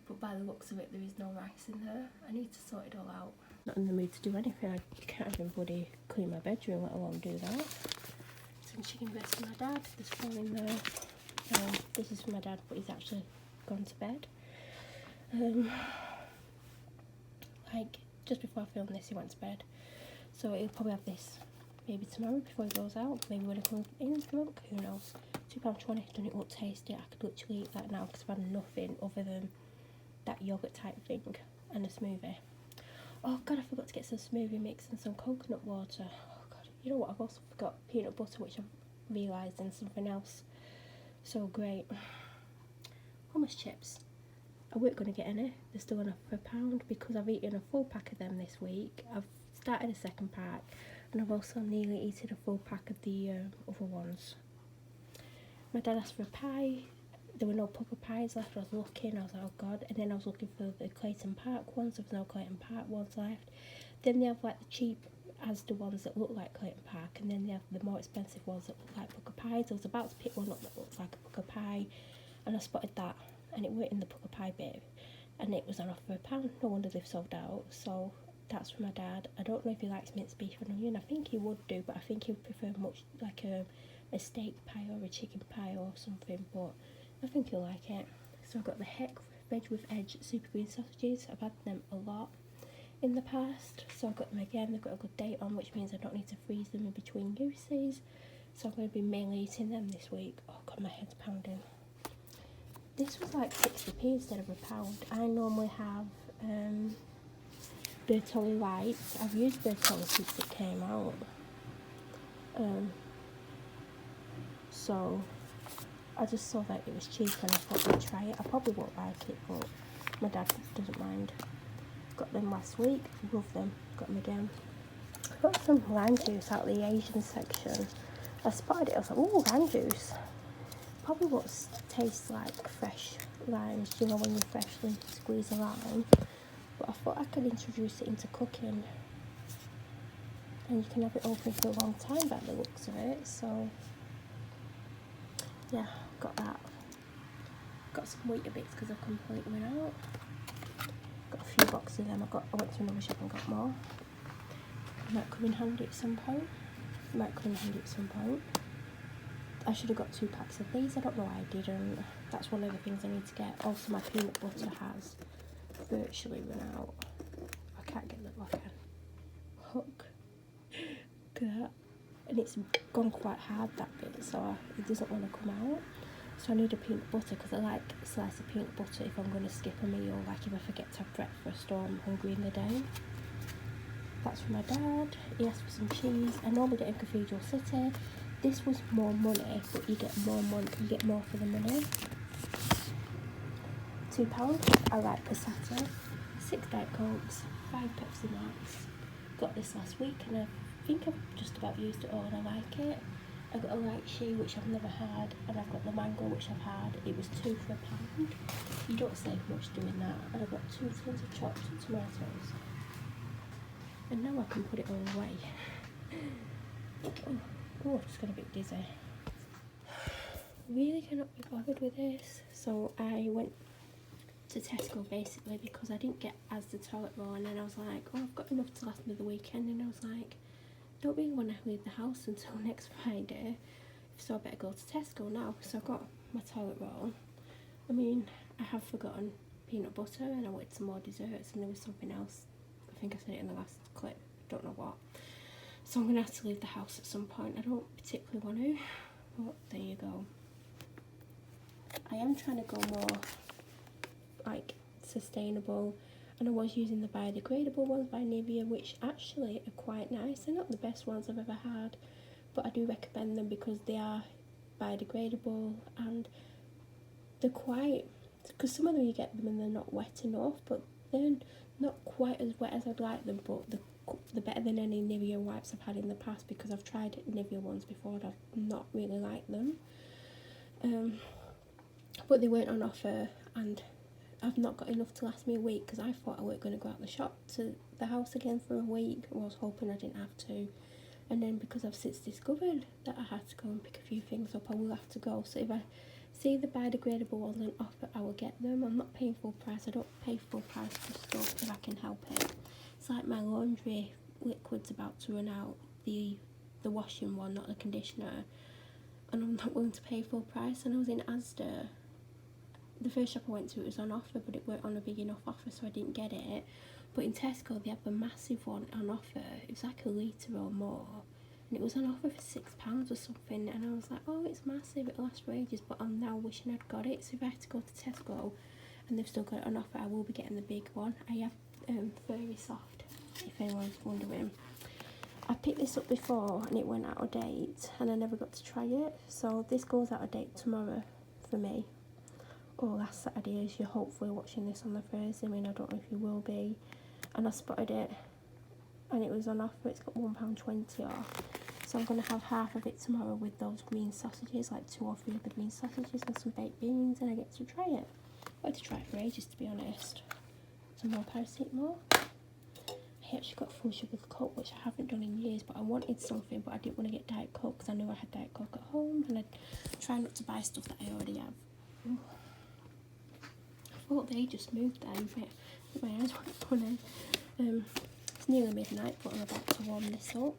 but by the looks of it there is no rice in there. I need to sort it all out. Not in the mood to do anything. I can't even bloody clean my bedroom, let alone do that. Some chicken breast for my dad. There's 4 in there. This is for my dad, but he's actually gone to bed. Like just before I filmed this he went to bed, so he'll probably have this maybe tomorrow before he goes out, maybe when he comes in to milk, who knows. £2.20, doesn't it look tasty? I could literally eat that now because I've had nothing other than that yoghurt type thing and a smoothie. Oh God, I forgot to get some smoothie mix and some coconut water. Oh God, you know what, I've also forgot peanut butter, which I've realised, and something else so great. Hummus chips. I weren't going to get any. They're still on offer for £1 because I've eaten a full pack of them this week. I've started a second pack, and I've also nearly eaten a full pack of the other ones. My dad asked for a pie. There were no pupper pies left. I was looking, I was like, oh God. And then I was looking for the Clayton Park ones. There was no Clayton Park ones left. Then they have like the cheap Asda ones that look like Clayton Park, and then they have the more expensive ones that look like Pucker pies. I was about to pick one up that looked like a Pucker pie, and I spotted that, and it weren't in the Pucker pie bit, and it was on offer for £1. No wonder they've sold out. So that's for my dad. I don't know if he likes minced beef and onion. I think he would do, but I think he would prefer much like a steak pie or a chicken pie or something, but I think he'll like it. So I've got the Heck veg with edge super green sausages. I've had them a lot. in the past, so I've got them again. They've got a good date on, which means I don't need to freeze them in between uses. So I'm going to be mainly eating them this week. Oh god, my head's pounding. This was like 60p instead of £1. I normally have Bertolli Lights. I've used Bertolli since it came out. So I just saw that it was cheap and I thought I'd try it. I probably won't like it, but my dad doesn't mind. Got them last week, love them, got them again. I got some lime juice out of the Asian section. I spotted it, I was like, ooh, lime juice. Probably what tastes like fresh limes, you know, when you freshly squeeze a lime. But I thought I could introduce it into cooking. And you can have it open for a long time by the looks of it, so yeah, got that. Got some Weetabix because I've completely run out. Got a few boxes of them. I went to another shop and got more. Might come in handy at some point. I should have got 2 packs of these. I don't know why I didn't. That's one of the things I need to get. Also, my peanut butter has virtually run out. I can't get the lock hook. Look at that. And it's gone quite hard, that bit, so it doesn't want to come out. So I need a peanut butter because I like a slice of peanut butter if I'm going to skip a meal, like if I forget to have breakfast or I'm hungry in the day. That's for my dad. He asked for some cheese. I normally get in Cathedral City. This was more money, but you get more money. You get more for the money. £2. I like passata. 6 Diet Cokes, 5 Pepsi Max. Got this last week and I think I've just about used it all and I like it. I've got a lychee which I've never had, and I've got the mango which I've had. It was 2 for £1. You don't save much doing that. And I've got 2 tins of chopped tomatoes. And now I can put it all away. Oh, I'm just got a bit dizzy. Really cannot be bothered with this. So I went to Tesco basically because I didn't get as the toilet roll, and then I was like, oh, I've got enough to last me the weekend, and I was like, don't really want to leave the house until next Friday, so I better go to Tesco now. So I got my toilet roll. I mean, I have forgotten peanut butter and I wanted some more desserts, and there was something else. I think I said it in the last clip, don't know what. So I'm going to have to leave the house at some point. I don't particularly want to, but there you go. I am trying to go more like sustainable, and I was using the biodegradable ones by Nivea, which actually are quite nice. They're not the best ones I've ever had, but I do recommend them because they are biodegradable and they're quite, because some of them you get them and they're not wet enough, but they're not quite as wet as I'd like them, but they're better than any Nivea wipes I've had in the past, because I've tried Nivea ones before and I've not really liked them. But they weren't on offer, and I've not got enough to last me a week because I thought I weren't going to go out the shop to the house again for a week. I was hoping I didn't have to, and then because I've since discovered that I had to go and pick a few things up, I will have to go. So if I see the biodegradable ones on offer, I will get them. I'm not paying full price. I don't pay full price for stuff if I can help it. It's like my laundry liquid's about to run out, the washing one, not the conditioner, and I'm not willing to pay full price. And I was in Asda. The first shop I went to, it was on offer, but it weren't on a big enough offer, so I didn't get it. But in Tesco, they have the massive one on offer. It was like a litre or more, and it was on offer for £6 or something. And I was like, oh, it's massive, it'll last for ages. But I'm now wishing I'd got it. So if I had to go to Tesco and they've still got it on offer, I will be getting the big one. I have Furry Soft, if anyone's wondering. I picked this up before and it went out of date, and I never got to try it. So this goes out of date tomorrow for me. Or last Saturday, as you're hopefully watching this on the Thursday. I mean, I don't know if you will be. And I spotted it and it was on offer. It's got £1.20 off. So I'm going to have half of it tomorrow with those green sausages, like 2 or 3 of the green sausages and some baked beans, and I get to try it. I had to try it for ages, to be honest. Some more paracetamol. I actually got full sugar Coke, which I haven't done in years, but I wanted something, but I didn't want to get Diet Coke because I knew I had Diet Coke at home, and I'd try not to buy stuff that I already have. Ooh. I thought they just moved then, but my eyes weren't funny. It's nearly midnight, but I'm about to warm this up.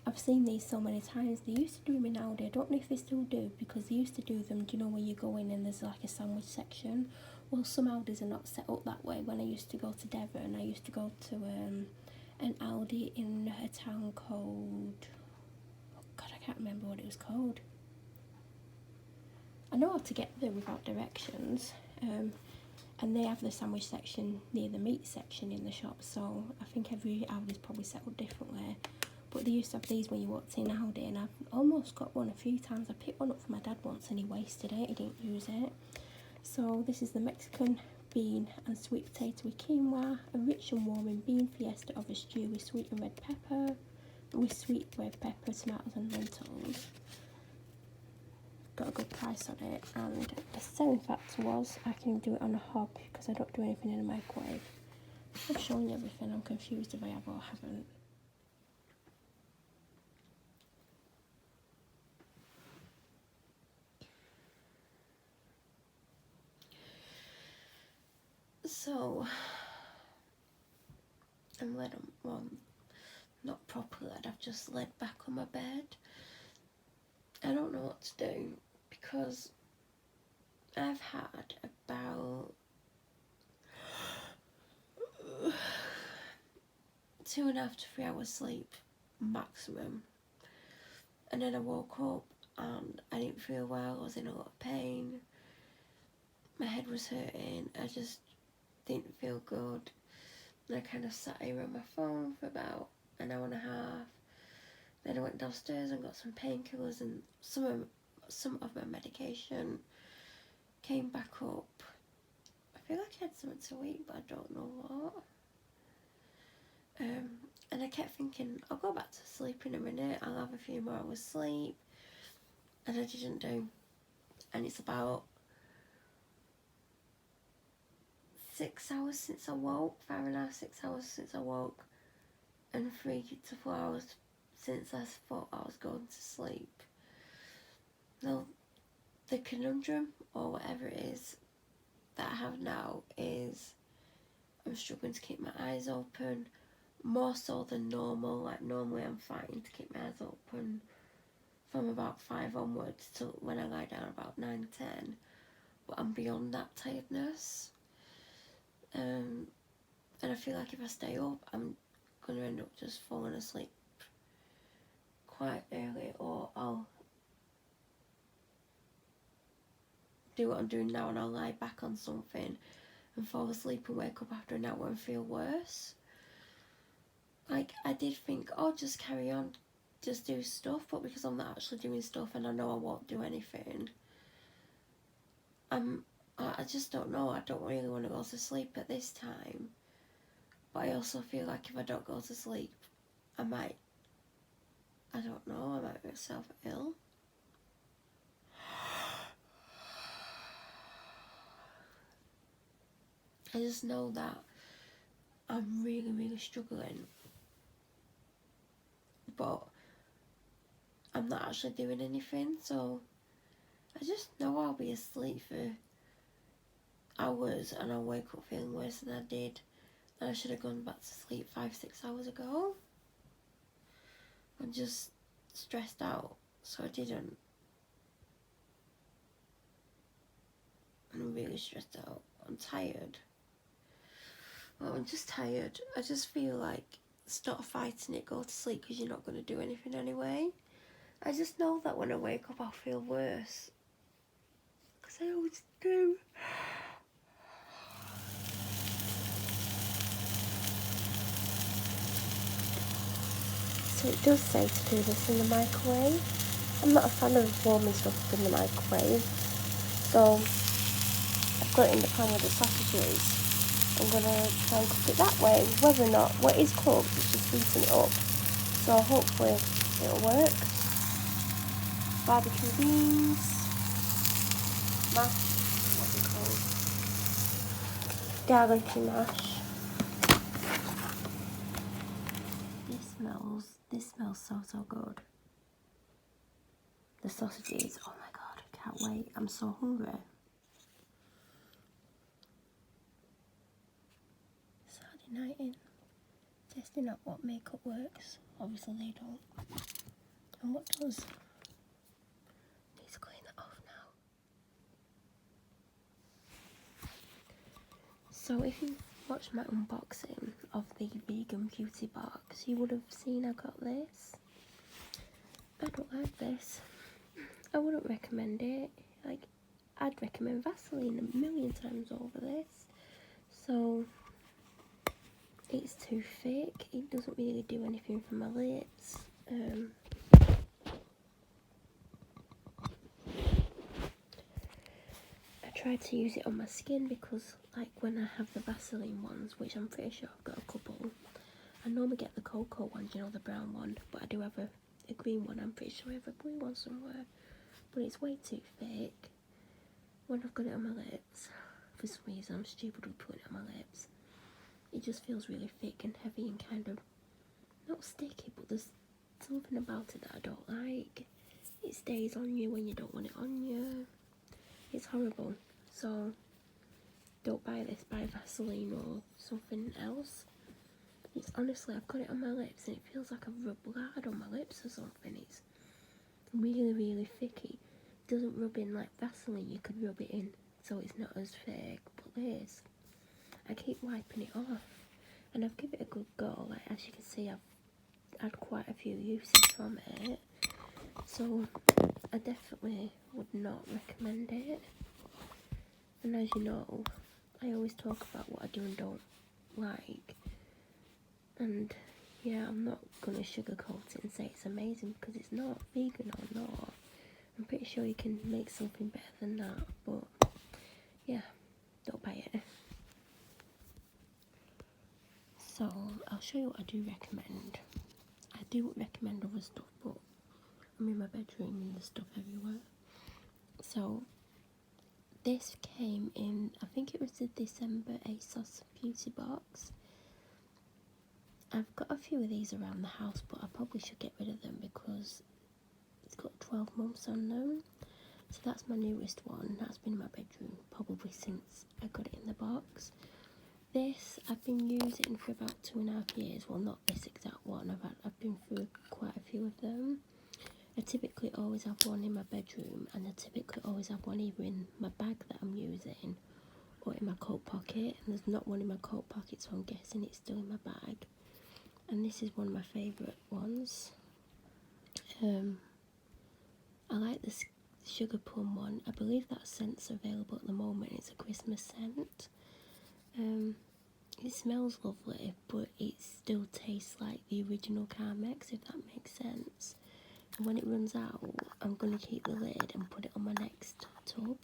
I've seen these so many times. They used to do them in Aldi. I don't know if they still do, because they used to do them, do you know, when you go in and there's like a sandwich section? well, some Aldis are not set up that way. When I used to go to Devon, I used to go to an Aldi in a town called, oh God, I can't remember what it was called. I know how to get there without directions. And they have the sandwich section near the meat section in the shop, so I think every Aldi's probably set up differently. But they used to have these when you walked in Aldi, and I've almost got one a few times. I picked one up for my dad once and he wasted it, he didn't use it. So this is the Mexican bean and sweet potato with quinoa, a rich and warming bean fiesta of a stew with sweet red pepper, tomatoes and lentils. Got a good price on it, and the selling factor was I can do it on a hob because I don't do anything in a microwave. I've shown you everything. I'm confused if I have or haven't. So I'm laid on, well, not properly, I've just laid back on my bed. I don't know what to do because I've had about 2.5 to 3 hours sleep maximum, and then I woke up and I didn't feel well. I was in a lot of pain, my head was hurting, I just didn't feel good, and I kind of sat here on my phone for about an hour and a half. Then I went downstairs and got some painkillers and some of my medication. Came back up. I feel like I had something to eat, but I don't know what. And I kept thinking, I'll go back to sleep in a minute, I'll have a few more hours sleep. And I didn't do. And it's about 6 hours since I woke, 5.5, 6 hours since I woke, and 3 to 4 hours since I thought I was going to sleep. Now, the conundrum, or whatever it is, that I have now is I'm struggling to keep my eyes open, more so than normal. Like normally I'm fighting to keep my eyes open from about 5 onwards till when I lie down about 9, 10. But I'm beyond that tiredness. And I feel like if I stay up, I'm going to end up just falling asleep quite early, or I'll do what I'm doing now and I'll lie back on something and fall asleep and wake up after an hour and feel worse. Like, I did think, oh, just carry on, just do stuff, but because I'm not actually doing stuff and I know I won't do anything, I just don't know. I don't really want to go to sleep at this time, but I also feel like if I don't go to sleep, I might make myself ill. I just know that I'm really, really struggling, but I'm not actually doing anything, so I just know I'll be asleep for hours and I'll wake up feeling worse than I did, and I should have gone back to sleep 5, 6 hours ago. I'm just stressed out, so I didn't. I'm really stressed out. I'm tired. Well, I'm just tired. I just feel like stop fighting it, go to sleep, because you're not going to do anything anyway. I just know that when I wake up I'll feel worse, because I always do. So it does say to do this in the microwave. I'm not a fan of warming stuff in the microwave, so I've got it in the pan with the sausages. I'm going to try and cook it that way. Whether or not what is cooked, it's just heating it up, so hopefully it'll work. Barbecue beans, mash, what's it called? Garlicky mash. This smells so good. The sausages, oh my god, I can't wait. I'm so hungry. Saturday night in, testing out what makeup works. Obviously they don't. And what does? Need to clean that off now. So if you watched my unboxing of the vegan beauty box, you would have seen I got this. I don't like this. I wouldn't recommend it. Like, I'd recommend Vaseline a million times over this. So it's too thick. It doesn't really do anything for my lips. I tried to use it on my skin because, like, when I have the Vaseline ones, which I'm pretty sure I've got a couple, I normally get the cocoa one, you know, the brown one, but I do have a green one. I'm pretty sure I have a blue one somewhere, but it's way too thick. When I've got it on my lips, for some reason I'm stupid with putting it on my lips, it just feels really thick and heavy and kind of, not sticky, but there's something about it that I don't like. It stays on you when you don't want it on you. It's horrible. So don't buy this, buy Vaseline or something else. It's honestly, I've got it on my lips and it feels like I've rubbed lard on my lips or something. It's really, really thicky. It doesn't rub in like Vaseline, you could rub it in so it's not as thick. But this, I keep wiping it off and I've given it a good go. Like, as you can see, I've had quite a few uses from it. So I definitely would not recommend it. And as you know, I always talk about what I do and don't like. And yeah, I'm not gonna sugarcoat it and say it's amazing because it's not. Vegan or not, I'm pretty sure you can make something better than that. But yeah, don't buy it. So I'll show you what I do recommend. I do recommend other stuff, but I'm in my bedroom and there's stuff everywhere. So this came in, I think it was the December ASOS beauty box. I've got a few of these around the house, but I probably should get rid of them because it's got 12 months on them. So that's my newest one. That's been in my bedroom probably since I got it in the box. This I've been using for about 2.5 years. Well, not this exact one. I've been through quite a few of them. I typically always have one in my bedroom, and I typically always have one either in my bag that I'm using or in my coat pocket. And there's not one in my coat pocket, so I'm guessing it's still in my bag. And this is one of my favourite ones. I like this sugar plum one. I believe that scent's available at the moment. It's a Christmas scent. It smells lovely, but it still tastes like the original Carmex, if that makes sense. And when it runs out, I'm going to keep the lid and put it on my next tub.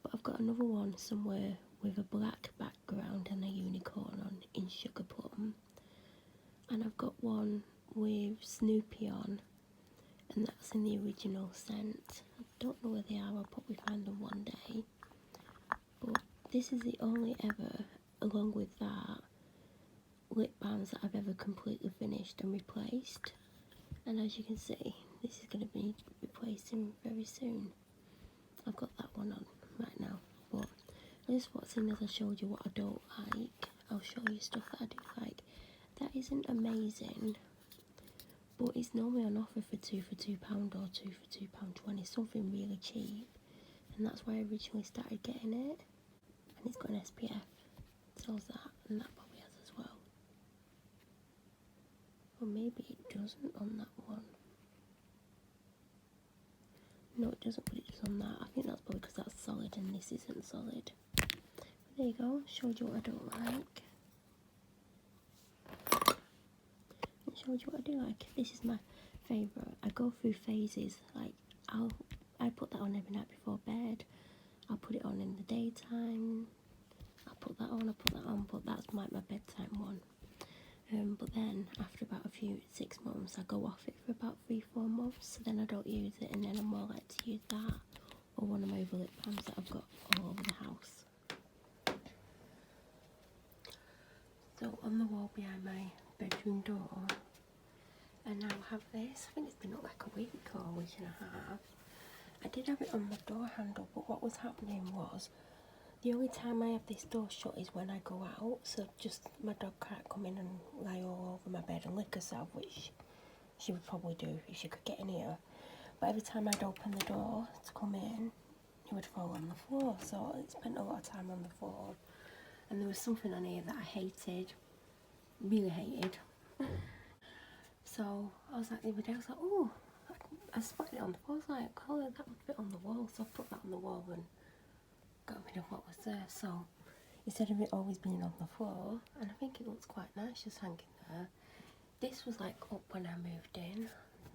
But I've got another one somewhere with a black background and a unicorn on in sugar plum. And I've got one with Snoopy on, and that's in the original scent. I don't know where they are, I'll probably find them one day. But this is the only ever, along with that, lip balms that I've ever completely finished and replaced. And as you can see, this is going to be replacing very soon. I've got that one on right now, but I just want to, as I showed you what I don't like, I'll show you stuff that I do like. That isn't amazing, but it's normally on offer for £2 for £2 or 2 for £2.20, something really cheap, and that's why I originally started getting it. And it's got an SPF, so that, and that probably has as well. Or maybe it doesn't on that one. No, it doesn't, but it does on that. I think that's probably because that's solid and this isn't solid. But there you go, showed you what I don't like. And showed you what I do like. This is my favourite. I go through phases, like I put that on every night before bed. I'll put it on in the daytime. I'll put that on, but that's my bedtime one. But then after about 6 months, I go off it for about 3-4 months, so then I don't use it, and then I'm more like to use that or one of my other lip balms that I've got all over the house. So on the wall behind my bedroom door, I now have this. I think it's been up like a week or a week and a half. I did have it on my door handle, but what was happening was, the only time I have this door shut is when I go out, so just my dog can't come in and lie all over my bed and lick herself, which she would probably do if she could get in here. But every time I'd open the door to come in, it would fall on the floor, so I spent a lot of time on the floor. and there was something on here that I hated, really hated. So I was like the other day, I was like, oh, I spotted it on the wall. I was like, oh, that would fit on the wall. So I put that on the wall and got rid of what was there. So instead of it always being on the floor, and I think it looks quite nice just hanging there. This was like up when I moved in.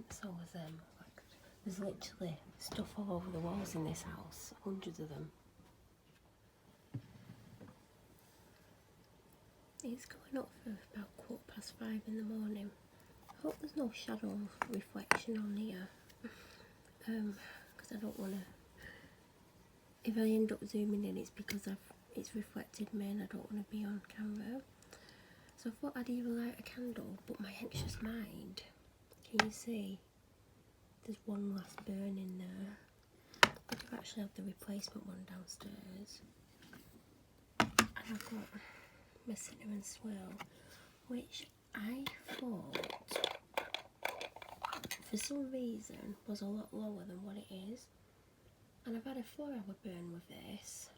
So was like, there's literally stuff all over the walls in this house, hundreds of them. It's going up for about 5:15 in the morning. I hope there's no shadow reflection on here, because I don't want to, if I end up zooming in, it's because it's reflected me and I don't want to be on camera. So I thought I'd either light a candle, but my anxious mind, can you see, there's one last burn in there. I do actually have the replacement one downstairs. And I've got my cinnamon swirl, which I thought for some reason was a lot lower than what it is. And I've had a 4-hour burn with this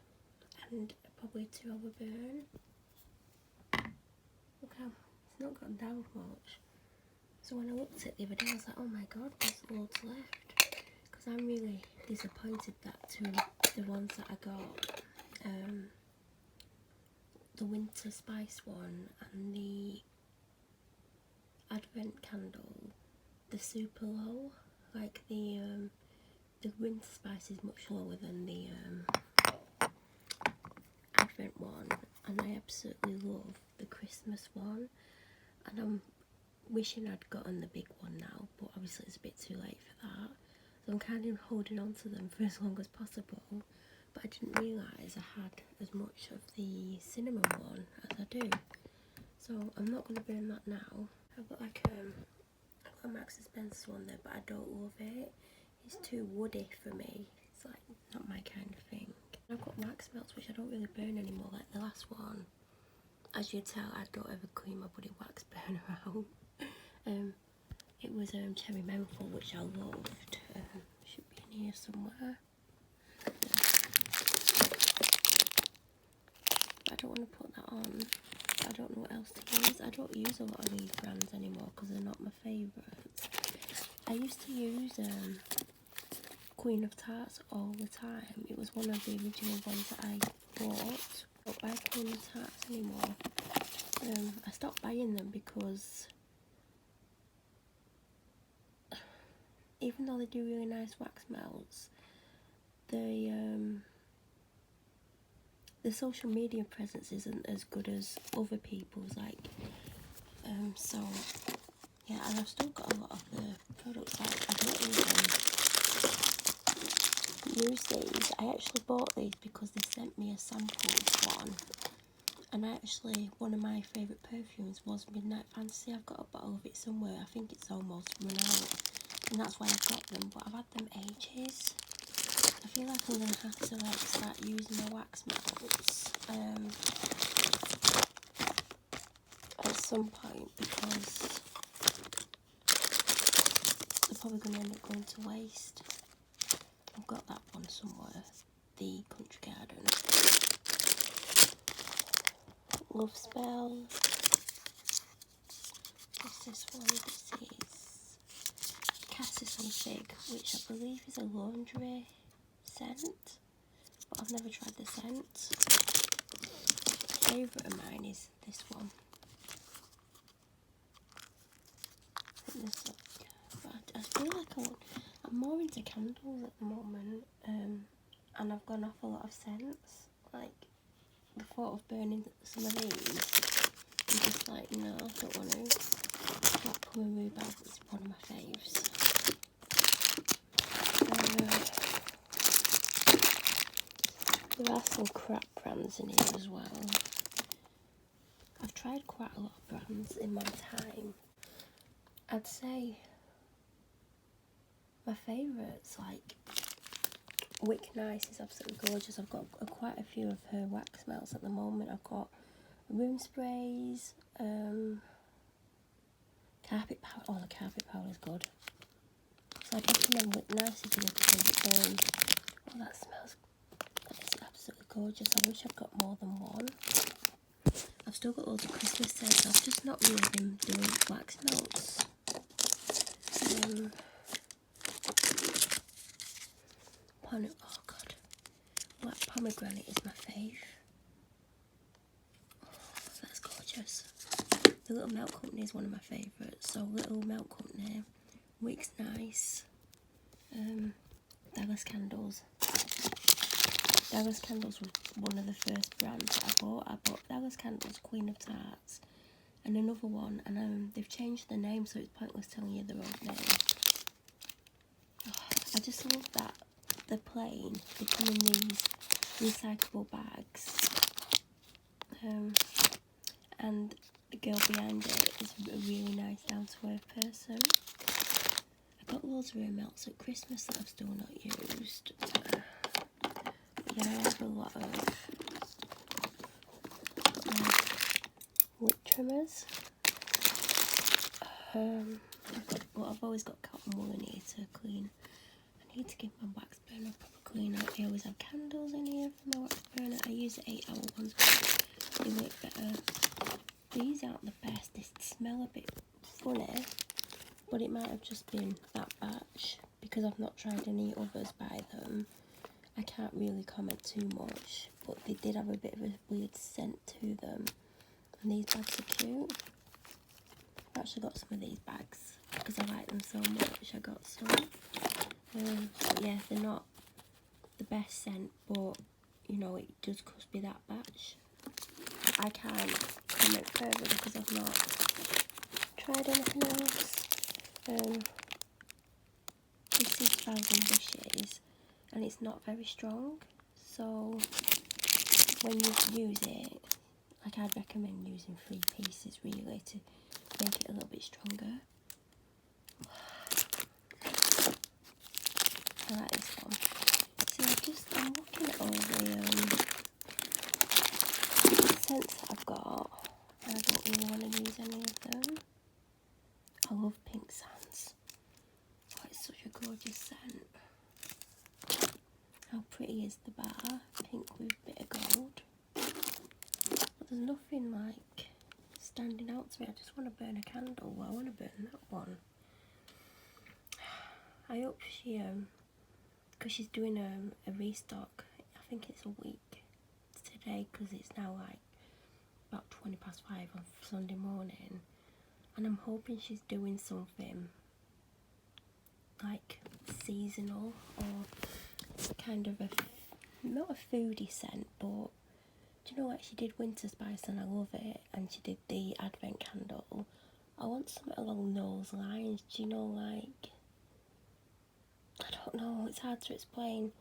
and probably a 2-hour burn. Look how it's not gone down much. So when I looked at it the other day, I was like, oh my god, there's loads left. Because I'm really disappointed that two of the ones that I got, the winter spice one and the advent candle, they're super low. Like the winter spice is much lower than the advent one, and I absolutely love the Christmas one, and I'm wishing I'd gotten the big one now, but obviously it's a bit too late for that, so I'm kind of holding on to them for as long as possible. But I didn't realise I had as much of the cinnamon one as I do, so I'm not going to burn that now. I've got like I've got a Marks and Spencer one there, but I don't love it. It's too woody for me. It's like not my kind of thing. I've got wax melts which I don't really burn anymore, like the last one. As you tell, I don't ever clean my bloody wax burner out. It was cherry menthol, which I loved. Should be in here somewhere. I don't want to put that on. I don't know what else to use. I don't use a lot of these brands anymore because they're not my favourites. I used to use Queen of Tarts all the time. It was one of the original ones that I bought. I don't buy Queen of Tarts anymore. I stopped buying them because even though they do really nice wax melts, the social media presence isn't as good as other people's, like, so yeah, and I've still got a lot of the products. Like, I don't even use these. I actually bought these because they sent me a sample one, and one of my favourite perfumes was Midnight Fantasy. I've got a bottle of it somewhere. I think it's almost run out, and that's why I got them, but I've had them ages. I feel like I'm going to have to like start using the wax melts at some point, because they're probably going to end up going to waste. I've got that one somewhere, the Country Garden. Love Spell. What's this one? This is Cassis and Fig, which I believe is a laundry scent, but I've never tried the scent. Favourite of mine is this one. I think this one. But I feel like I'm more into candles at the moment, and I've gone off a lot of scents. Like, the thought of burning some of these, I'm just like, no, I don't want to. Like Plum Rhubarb is one of my faves. There are some crap brands in here as well. I've tried quite a lot of brands in my time. I'd say my favourites, like Wick Nice, is absolutely gorgeous. I've got quite a few of her wax melts at the moment. I've got room sprays, carpet powder. Oh, the carpet powder is good. So I'd recommend Wick Nice if you're looking. Oh, that smells. It's absolutely gorgeous. I wish I'd got more than one. still got loads of Christmas scents. I've just not really been doing wax melts. Oh god, black pomegranate is my fave. Oh, that's gorgeous. The Little Melt Company is one of my favourites. So Little Melt Company, Wick's Nice, Dallas Candles. Dallas Candles was one of the first brands that I bought. I bought Dallas Candles, Queen of Tarts, and another one, and they've changed the name, so it's pointless telling you their old name. Oh, I just love that they're plain. They come in these recyclable bags, and the girl behind it is a really nice, down-to-earth person. I got loads of real melts at Christmas that I've still not used. Yeah, I have a lot of lip trimmers. I've always got cotton wool in here to clean. I need to give my wax burner a proper clean out. I always have candles in here for my wax burner. I use the 8-hour ones, they work better. These aren't the best. They smell a bit funny, but it might have just been that batch because I've not tried any others by them. I can't really comment too much, but they did have a bit of a weird scent to them. And these bags are cute. I've actually got some of these bags because I like them so much. I got some. But yeah, they're not the best scent, but you know, it just could be that batch. I can't comment further because I've not tried anything else. This is 1,000 Wishes, and it's not very strong, so when you use it, like, I'd recommend using 3 pieces really to make it a little bit stronger. I like this one. See, I'm looking at all the scents that I've got, and I don't really want to use any of them. I love Pink Sands. Oh, it's such a gorgeous scent. How pretty is the bar? Pink with a bit of gold. But there's nothing like standing out to me. I just want to burn a candle. Well, I want to burn that one. I hope she, because she's doing a restock. I think it's a week today because it's now like about 5:20 on Sunday morning. And I'm hoping she's doing something like seasonal or kind of not a foodie scent, but do you know, like she did Winter Spice and I love it, and she did the Advent Candle. I want something along those lines, do you know, like, I don't know, it's hard to explain,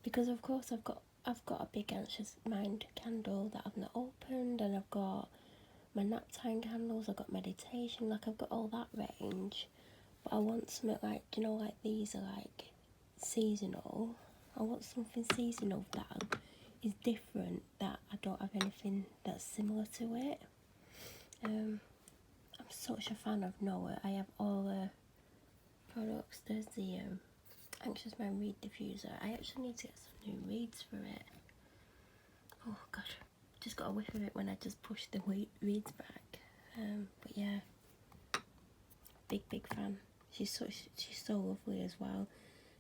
because of course I've got a big Anxious Mind candle that I've not opened, and I've got my nap time candles, I've got meditation, like I've got all that range, but I want something like, you know, like these are like seasonal. I want something seasonal that is different, that I don't have anything that's similar to it. I'm such a fan of Noah. I have all the products. There's the Anxious Mind Reed Diffuser. I actually need to get some new reeds for it. Oh god, just got a whiff of it when I just pushed the reeds back. But yeah, big fan. She's so lovely as well.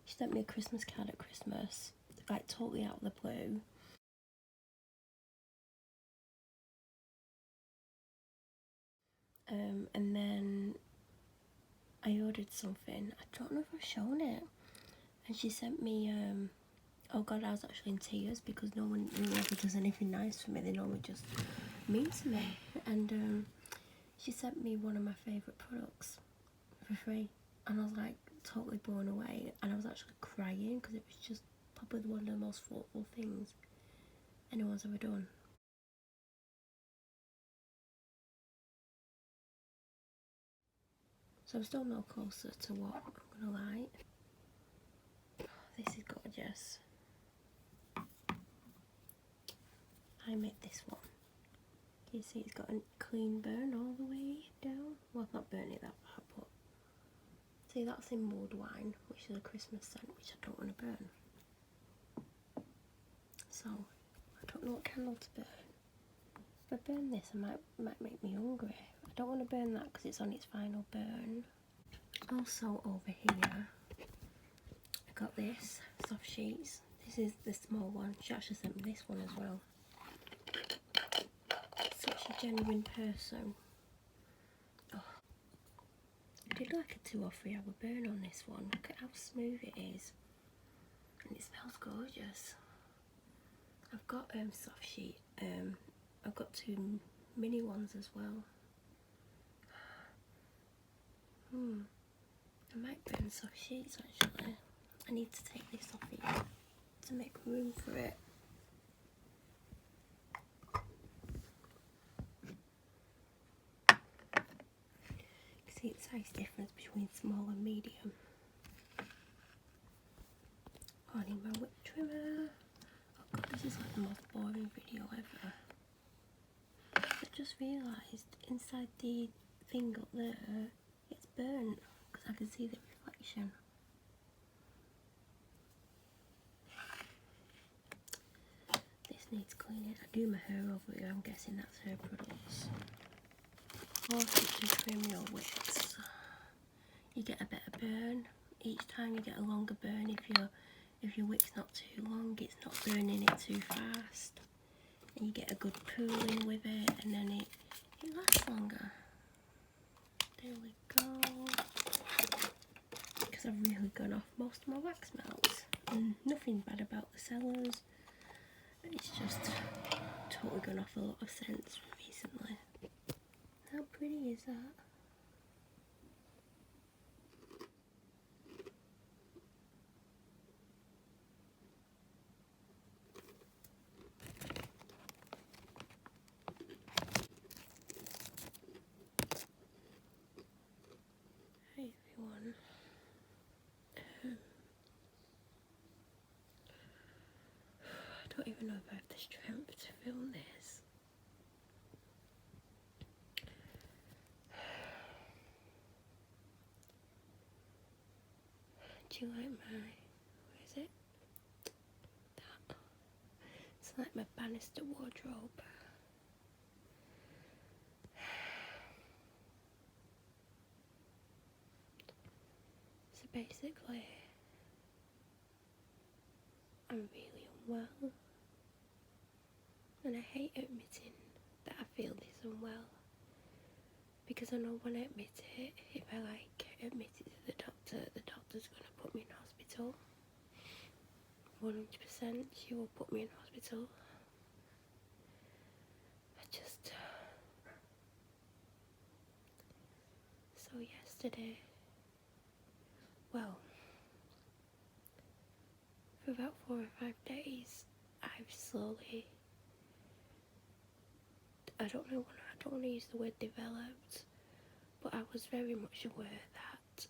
She sent me a Christmas card at Christmas, like totally out of the blue. And then I ordered something. I don't know if I've shown it. And she sent me, oh god, I was actually in tears because no one really ever does anything nice for me. They normally just mean to me. And she sent me one of my favourite products for free. And I was like totally blown away. And I was actually crying because it was just probably one of the most thoughtful things anyone's ever done. So I'm still no closer to what I'm gonna like. This is gorgeous. I made this one. Can you see it's got a clean burn all the way down? Well, I've not burnt it that bad, but see, that's in mulled wine, which is a Christmas scent, which I don't want to burn. So I don't know what candle to burn. If I burn this, it might make me hungry. I don't want to burn that because it's on its final burn. Also over here, I got this soft sheets. This is the small one. She actually sent me this one as well. Such a genuine person. Oh, I did like a 2 or 3 hour burn on this one. Look at how smooth it is. And it smells gorgeous. I've got soft sheet. I've got 2 mini ones as well. I might burn soft sheets actually. I need to take this off here to make room for it. See the size difference between small and medium. I need my whip trimmer. Oh god, this is like the most boring video ever. I just realised inside the thing up there, it's burnt because I can see the reflection. This needs cleaning. I do my hair over here, I'm guessing that's her products. Or if you trim your wicks, you get a better burn. Each time you get a longer burn if your wick's not too long, it's not burning it too fast. And you get a good pooling with it, and then it lasts longer. There we go. Because I've really gone off most of my wax melts. And nothing bad about the sellers. It's just totally gone off a lot of scents recently. How pretty is that? Hey everyone. I don't even know if I have the strength to film this. Do you like my, where is it? That. It's like my banister wardrobe. So basically, I'm really unwell. And I hate admitting that I feel this unwell. Because I know when I admit it, if I admit it to the doctor's gonna put me in hospital. 100% she will put me in hospital. So yesterday, well, for about 4 or 5 days, I've slowly, I don't want to use the word developed, but I was very much aware that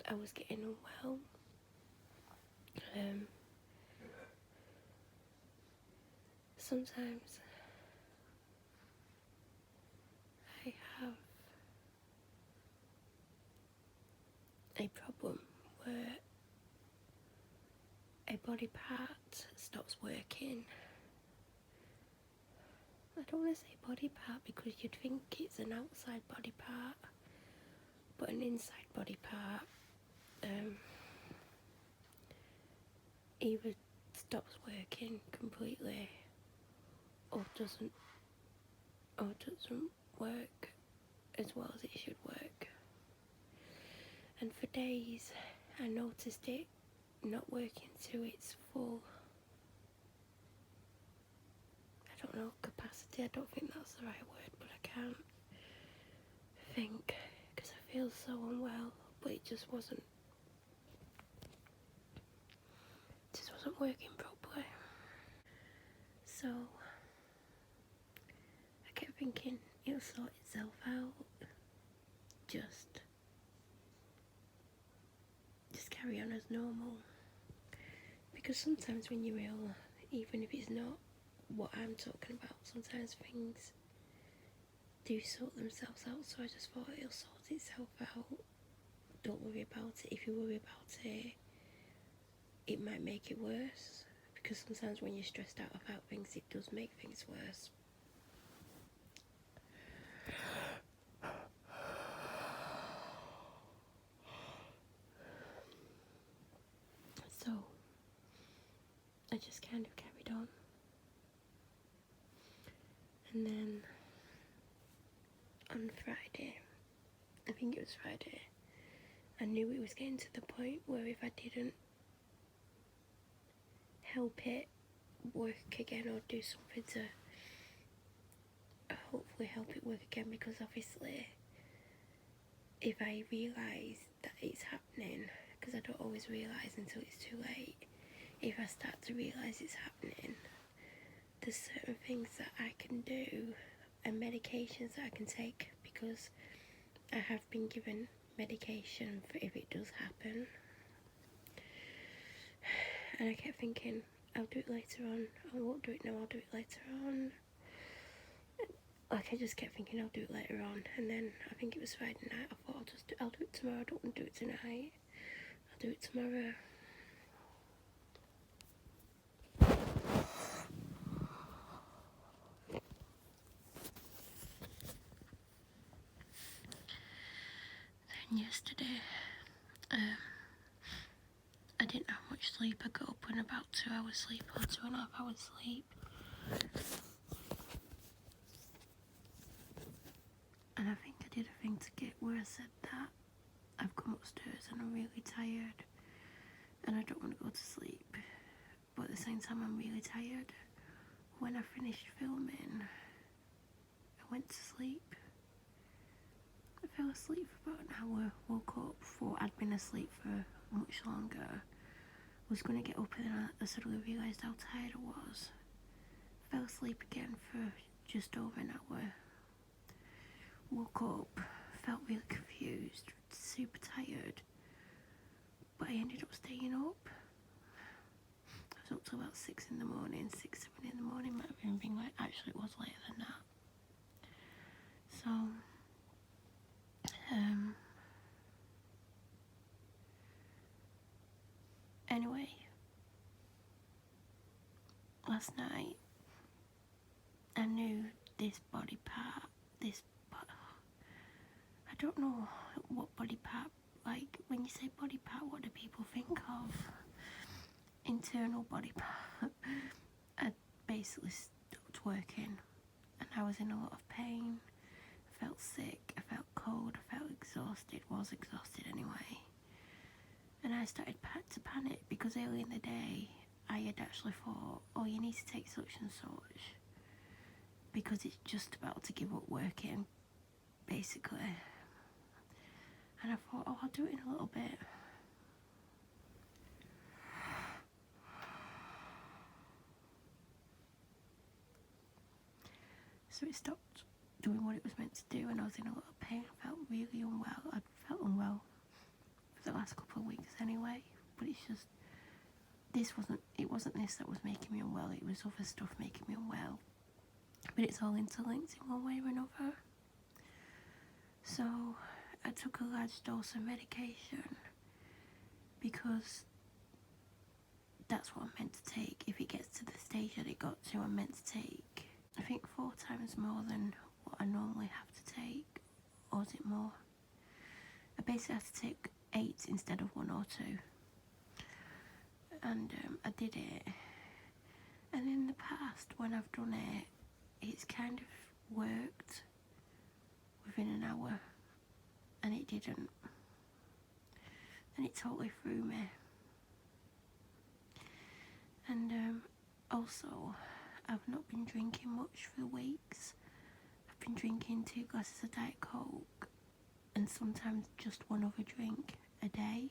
I was getting unwell. Sometimes I have a problem where a body part stops working. I don't want to say body part because you'd think it's an outside body part, but an inside body part either stops working completely or doesn't work as well as it should work. And for days I noticed it not working to its full, I don't know, capacity. I don't think that's the right word, but I can't think because I feel so unwell, but it just wasn't working properly. So I kept thinking it'll sort itself out. Just carry on as normal. Because sometimes when you're ill, even if it's not what I'm talking about, sometimes things do sort themselves out. So I just thought it'll sort itself out. Don't worry about it. If you worry about it, it might make it worse. because sometimes when you're stressed out about things, it does make things worse. So I just kind of carried on, and then on Friday, I think it was Friday, I knew it was getting to the point where if I didn't help it work again or do something to hopefully help it work again, because obviously if I realise that it's happening, because I don't always realise until it's too late, if I start to realise it's happening, there's certain things that I can do and medications that I can take, because I have been given medication for if it does happen. And I kept thinking, I'll do it later on, I won't do it now, I'll do it later on. Like, I just kept thinking I'll do it later on, and then I think it was Friday night, I thought I'll do it tomorrow, I don't want to do it tonight, I'll do it tomorrow. Then yesterday, I didn't have much sleep. I got up in about 2 hours sleep, or 2.5 hours sleep. And I think I did a thing to get where I said that I've come upstairs and I'm really tired and I don't want to go to sleep, but at the same time I'm really tired. When I finished filming, I went to sleep. I fell asleep for about an hour, woke up, thought I'd been asleep for much longer, was going to get up, and then I suddenly realised how tired I was. Fell asleep again for just over an hour. Woke up, felt really confused, super tired, but I ended up staying up. I was up till about 6 in the morning, 6, 7 in the morning, might have even been like, actually it was later than that. So, anyway, last night, I knew this body part, I don't know what body part, like, when you say body part, what do people think of? Internal body part. I basically stopped working, and I was in a lot of pain. I felt sick, I felt cold, I felt exhausted, was exhausted anyway. And I started to panic, because early in the day, I had actually thought, oh, you need to take such and such, because it's just about to give up working, basically. And I thought, oh, I'll do it in a little bit. So it stopped doing what it was meant to do, and I was in a lot of pain. I felt really unwell. I'd felt unwell for the last couple of weeks anyway, but it's just, it wasn't this that was making me unwell, it was other stuff making me unwell. But it's all interlinked in one way or another. So I took a large dose of medication, because that's what I'm meant to take. If it gets to the stage that it got to, I'm meant to take, I think 4 times more than what I normally have to take, or is it more? I basically have to take 8 instead of 1 or 2. And I did it. And in the past, when I've done it, it's kind of worked within an hour, and it didn't. And it totally threw me. And also, I've not been drinking much for weeks. I've been drinking 2 glasses of Diet Coke, and sometimes just 1 other drink a day.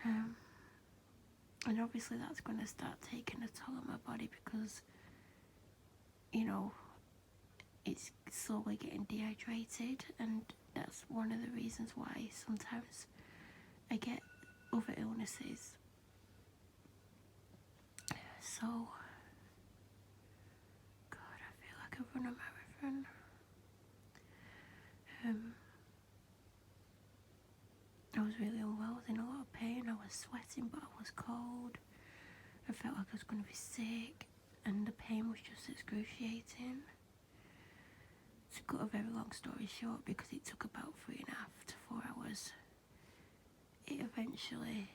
And obviously that's going to start taking a toll on my body, because, you know, it's slowly getting dehydrated, and that's one of the reasons why sometimes I get other illnesses. So, God, I feel like I've run a marathon. I was really unwell, I was in a lot of pain, I was sweating, but I was cold. I felt like I was going to be sick, and the pain was just excruciating. To cut a very long story short, because it took about 3.5 to 4 hours, it eventually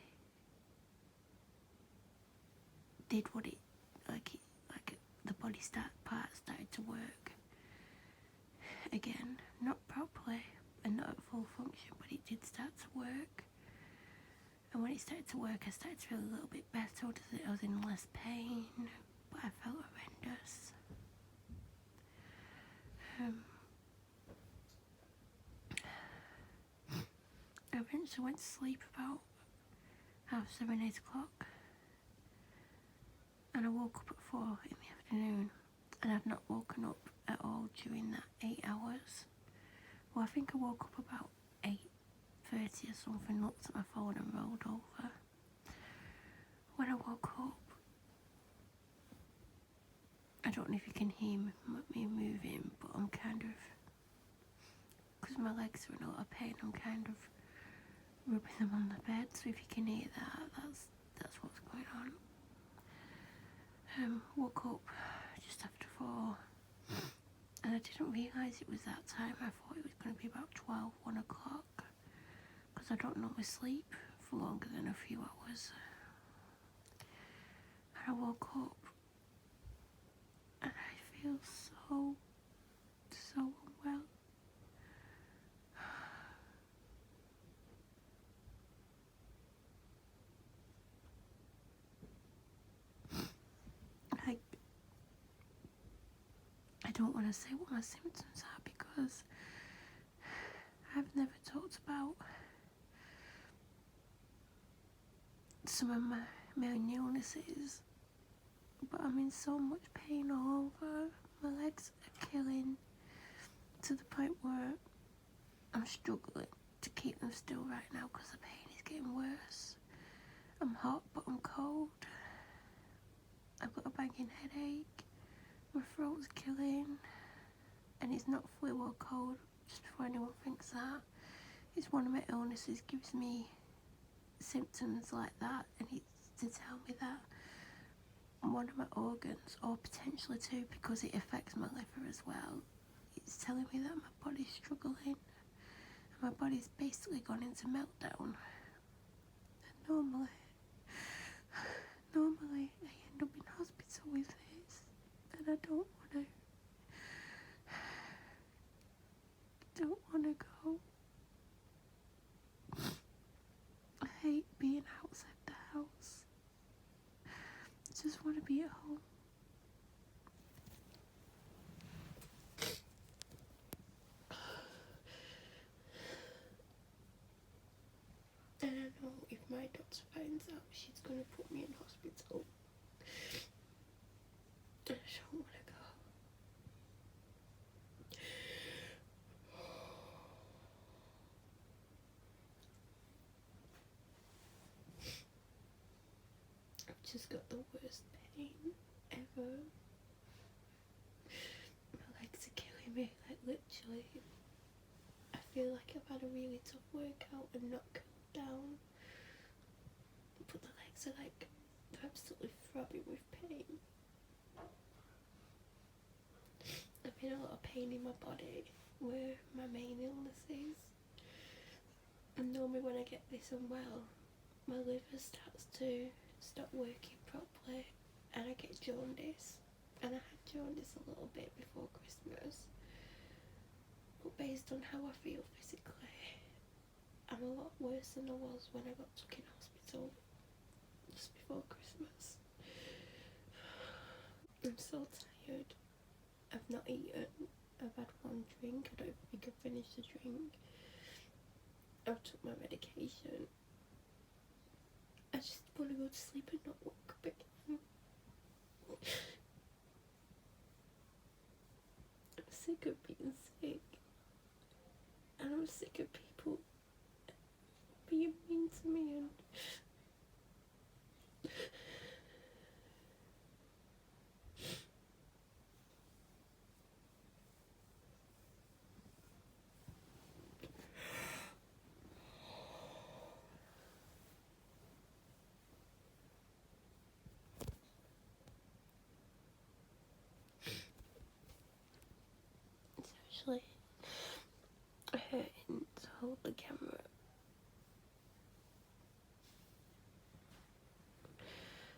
did what it like the body part started to work again, not properly and not at full function, but it did start to work. And when it started to work, I started to feel a little bit better. I was in less pain, but I felt horrendous. I eventually went to sleep about 7:30, 8 o'clock, and I woke up at 4 in the afternoon, and I've not woken up at all during that 8 hours. Well, I think I woke up about 8:30 or something, looked at my phone and rolled over. When I woke up, I don't know if you can hear me moving, but I'm kind of, because my legs are in a lot of pain, I'm kind of rubbing them on the bed, so if you can hear that, that's what's going on. Woke up just after 4, and I didn't realise it was that time. I thought it was going to be about 12, 1 o'clock, because I don't normally sleep for longer than a few hours. And I woke up, and I feel so unwell. Like, I don't want to say what my symptoms are, because I've never talked about some of my own illnesses, but I'm in so much pain all over. My legs are killing, to the point where I'm struggling to keep them still right now because the pain is getting worse. I'm hot, but I'm cold. I've got a banging headache. My throat's killing, and it's not flu or cold, just before anyone thinks that. It's one of my illnesses gives me symptoms like that, and it's to tell me that one of my organs, or potentially two, because it affects my liver as well, it's telling me that my body's struggling, and my body's basically gone into meltdown. And normally I end up in hospital with this, and I don't want to go. I hate being outside the house. I just want to be at home. And I know if my doctor finds out, she's going to put me in hospital. I don't want to go. I've just got the worst pain ever. My legs are killing me, like literally. I feel like I've had a really tough workout and not cooled down. But the legs are like, they're absolutely throbbing with pain. I'm in a lot of pain in my body, where my main illness is. And normally when I get this unwell, my liver starts to stop working properly, and I get jaundice. And I had jaundice a little bit before Christmas. But based on how I feel physically, I'm a lot worse than I was when I got took in hospital just before Christmas. I'm so tired. I've not eaten. I've had one drink. I don't think I've finished the drink. I've took my medication. I just want to go to sleep and not wake up again. I'm sick of being sick. And I'm sick of people being mean to me, and actually hurting to hold the camera.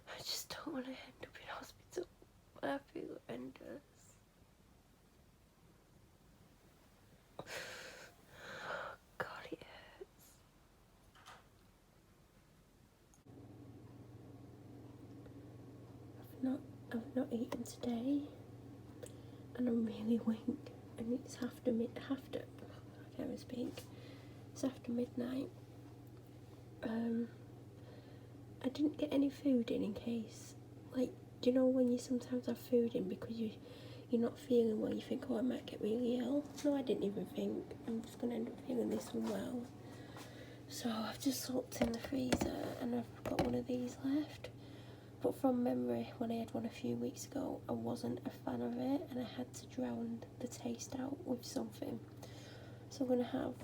I just don't want to end up in hospital. I feel horrendous. God, it hurts. I've not eaten today, and I'm really weak. And it's after I can't even speak. It's after midnight. I didn't get any food in case, like, do you know when you sometimes have food in because you're not feeling well, you think, oh, I might get really ill. No, I didn't even think I'm just gonna end up feeling this unwell. So I've just looked in the freezer and I've got one of these left. But from memory, when I had one a few weeks ago, I wasn't a fan of it and I had to drown the taste out with something. So I'm gonna have,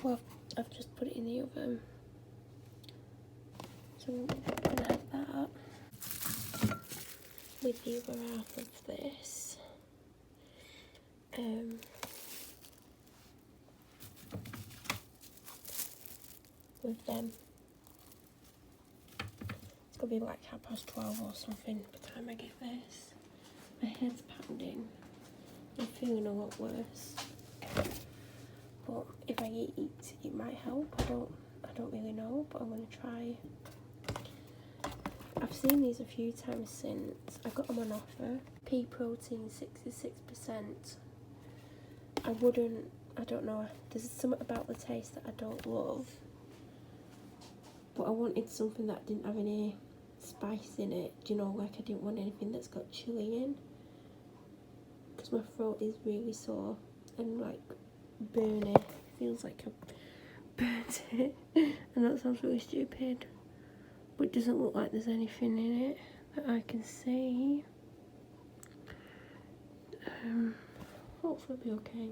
well, I've just put it in the oven. So I'm gonna have that with the other half of this. With them. It's gonna be like 12:30 or something by the time I get this. My head's pounding. I'm feeling a lot worse. But if I eat, it might help. I don't really know, but I'm gonna try. I've seen these a few times since. I got them on offer. Pea protein 66%. I don't know, there's something about the taste that I don't love. But I wanted something that didn't have any spice in it. Do you know, like I didn't want anything that's got chili in. Because my throat is really sore and like burning. It feels like I burnt it. And that sounds really stupid. But it doesn't look like there's anything in it that I can see. Hopefully it'll be okay.